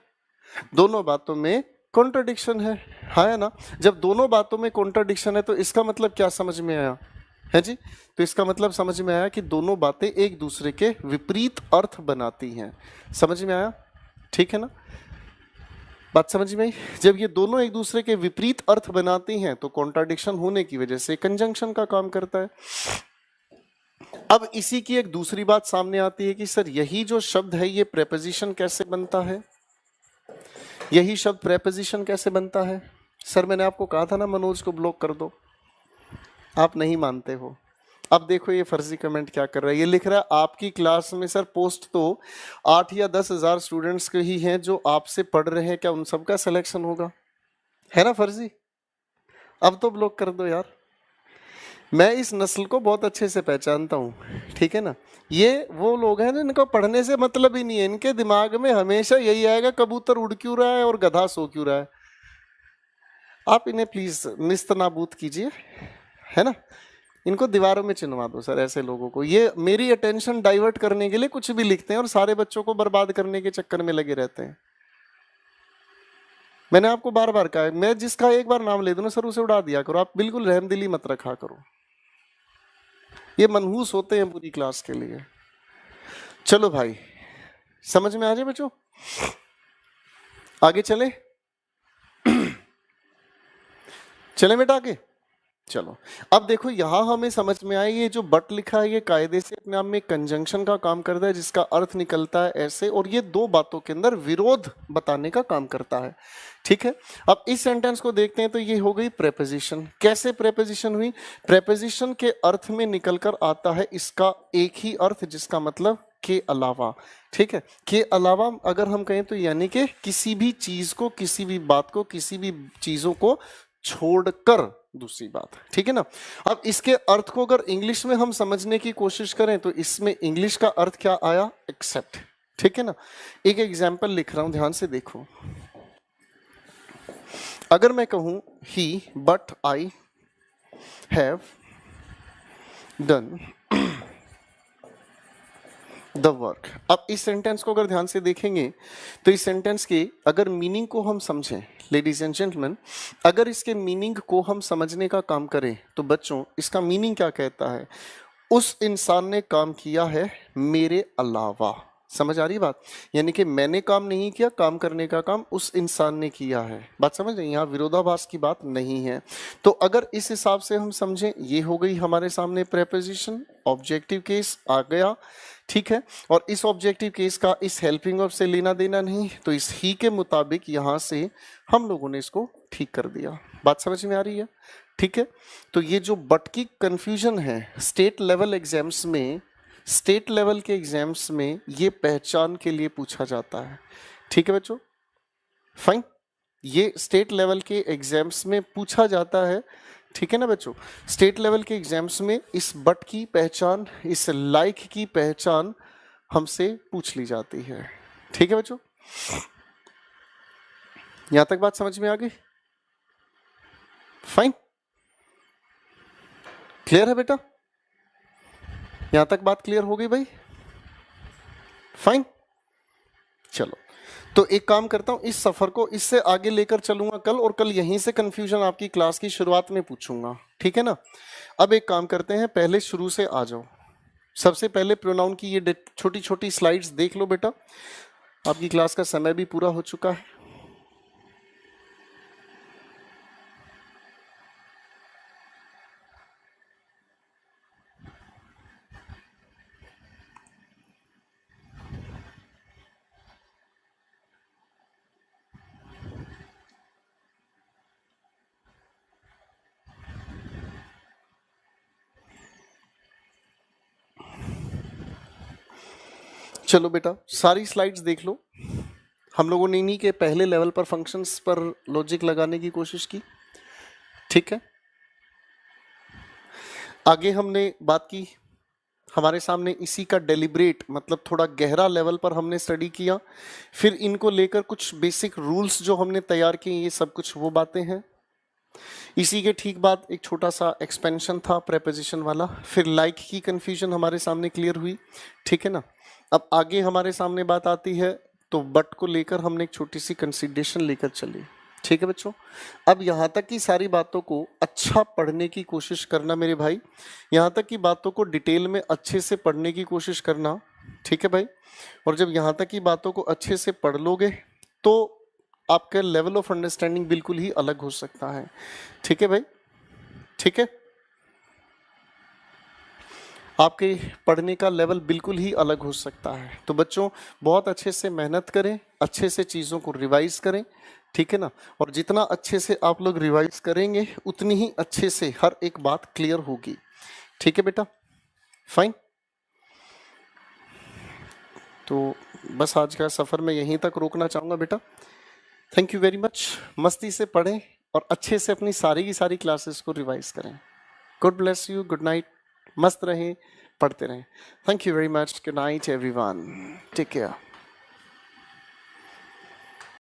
दोनों बातों में कॉन्ट्रडिक्शन है ना? जब दोनों बातों में कॉन्ट्रडिक्शन है तो इसका मतलब क्या समझ में आया है जी? तो इसका मतलब समझ में आया कि दोनों बातें एक दूसरे के विपरीत अर्थ बनाती हैं। समझ में आया? ठीक है ना, बात समझ में आई? जब ये दोनों एक दूसरे के विपरीत अर्थ बनाती हैं तो कॉन्ट्राडिक्शन होने की वजह से कंजंक्शन का काम करता है। अब इसी की एक दूसरी बात सामने आती है कि सर यही जो शब्द है ये प्रेपोजिशन कैसे बनता है? यही शब्द प्रेपोजिशन कैसे बनता है? सर मैंने आपको कहा था ना मनोज को ब्लॉक कर दो, आप नहीं मानते हो। अब देखो ये फर्जी कमेंट क्या कर रहा है, ये लिख रहा है आपकी क्लास में सर पोस्ट तो 8 या 10 हजार स्टूडेंट्स के ही हैं जो आपसे पढ़ रहे हैं, क्या उन सबका सिलेक्शन होगा? है ना फर्जी? अब तो ब्लॉक कर दो यार। मैं इस नस्ल को बहुत अच्छे से पहचानता हूँ, ठीक है ना? ये वो लोग हैं जिनको पढ़ने से मतलब ही नहीं है, इनके दिमाग में हमेशा यही आएगा कबूतर उड़ क्यों रहा है और गधा सो क्यों रहा है। आप इन्हें प्लीज निस्तनाबूद कीजिए, है ना? इनको दीवारों में चिनवा दो सर, ऐसे लोगों को। ये मेरी अटेंशन डाइवर्ट करने के लिए कुछ भी लिखते हैं और सारे बच्चों को बर्बाद करने के चक्कर में लगे रहते हैं। मैंने आपको बार बार कहा है, मैं जिसका एक बार नाम ले दूं ना सर उसे उड़ा दिया करो, आप बिल्कुल रहमदिली मत रखा करो। ये मनहूस होते हैं पूरी क्लास के लिए। चलो भाई, समझ में आ जाए बच्चों? आगे चले चले बेटा आगे। चलो अब देखो यहां हमें समझ में आया ये जो बट लिखा है ये कायदे से अपने आप में कंजंक्शन का काम करता है जिसका अर्थ निकलता है ऐसे, और ये दो बातों के अंदर विरोध बताने का काम करता है। ठीक है, अब इस सेंटेंस को देखते हैं तो ये हो गई प्रेपोजिशन। कैसे प्रेपोजिशन हुई? प्रेपोजिशन के अर्थ में निकलकर आता है इसका एक ही अर्थ जिसका मतलब के अलावा। ठीक है, के अलावा अगर हम कहें तो यानी कि किसी भी चीज को, किसी भी बात को, किसी भी चीजों को छोड़कर दूसरी बात। ठीक है ना? अब इसके अर्थ को अगर इंग्लिश में हम समझने की कोशिश करें तो इसमें इंग्लिश का अर्थ क्या आया? एक्सेप्ट। ठीक है ना? एक एग्जाम्पल लिख रहा हूं, ध्यान से देखो। अगर मैं कहूं he but I have done the work. अब इस सेंटेंस को अगर ध्यान से देखेंगे तो इस सेंटेंस के अगर मीनिंग को हम समझें, लेडीज एंड जेंटलमैन, अगर इसके मीनिंग को हम समझने का काम करें तो बच्चों इसका मीनिंग क्या कहता है? उस इंसान ने काम किया है मेरे अलावा। समझ आ रही बात? यानी कि मैंने काम नहीं किया, काम करने का काम उस इंसान ने किया है। बात समझ रहे? यहाँ विरोधाभास की बात नहीं है। तो अगर इस हिसाब से हम समझें, ये हो गई हमारे सामने प्रेपोजिशन, ऑब्जेक्टिव केस आ गया। ठीक है, और इस ऑब्जेक्टिव केस का इस हेल्पिंग वर्ब से लेना देना नहीं, तो इस ही के मुताबिक यहां से हम लोगों ने इसको ठीक कर दिया। बात समझ में आ रही है? ठीक है, तो ये जो बट की कंफ्यूजन है स्टेट लेवल एग्जाम्स में, स्टेट लेवल के एग्जाम्स में ये पहचान के लिए पूछा जाता है। ठीक है बच्चों, फाइन, ये स्टेट लेवल के एग्जाम्स में पूछा जाता है, ठीक है ना बच्चों। स्टेट लेवल के एग्जाम्स में इस बट की पहचान, इस लाइक की पहचान हमसे पूछ ली जाती है, ठीक है बच्चों। यहां तक बात समझ में आ गई? फाइन, क्लियर है बेटा? यहां तक बात क्लियर हो गई भाई? फाइन, चलो तो एक काम करता हूं, इस सफर को इससे आगे लेकर चलूंगा कल, और कल यहीं से कंफ्यूजन आपकी क्लास की शुरुआत में पूछूंगा, ठीक है ना। अब एक काम करते हैं, पहले शुरू से आ जाओ। सबसे पहले प्रोनाउन की ये छोटी छोटी स्लाइड्स देख लो बेटा, आपकी क्लास का समय भी पूरा हो चुका है। चलो बेटा सारी स्लाइड्स देख लो। हम लोगों ने इन्हीं के पहले लेवल पर फंक्शंस पर लॉजिक लगाने की कोशिश की, ठीक है। आगे हमने बात की, हमारे सामने इसी का डेलिब्रेट मतलब थोड़ा गहरा लेवल पर हमने स्टडी किया, फिर इनको लेकर कुछ बेसिक रूल्स जो हमने तैयार किए, ये सब कुछ वो बातें हैं। इसी के ठीक बाद एक छोटा सा एक्सपेंशन था प्रेपोजिशन वाला, फिर लाइक की कंफ्यूजन हमारे सामने क्लियर हुई, ठीक है ना। अब आगे हमारे सामने बात आती है तो बट को लेकर हमने एक छोटी सी कंसीडरेशन लेकर चली, ठीक है बच्चों। अब यहाँ तक की सारी बातों को अच्छा पढ़ने की कोशिश करना मेरे भाई, यहाँ तक की बातों को डिटेल में अच्छे से पढ़ने की कोशिश करना, ठीक है भाई। और जब यहाँ तक की बातों को अच्छे से पढ़ लोगे तो आपका लेवल ऑफ अंडरस्टैंडिंग बिल्कुल ही अलग हो सकता है, ठीक है भाई, ठीक है। आपके पढ़ने का लेवल बिल्कुल ही अलग हो सकता है। तो बच्चों बहुत अच्छे से मेहनत करें, अच्छे से चीज़ों को रिवाइज करें, ठीक है ना। और जितना अच्छे से आप लोग रिवाइज करेंगे उतनी ही अच्छे से हर एक बात क्लियर होगी, ठीक है बेटा। फाइन, तो बस आज का सफ़र मैं यहीं तक रोकना चाहूँगा बेटा। Thank you very much. मस्ती से पढ़ें और अच्छे से अपनी सारी की सारी क्लासेस को रिवाइज करें। Good bless you, good night, मस्त रहें, पढ़ते रहें। Thank you very much, good night everyone, take care.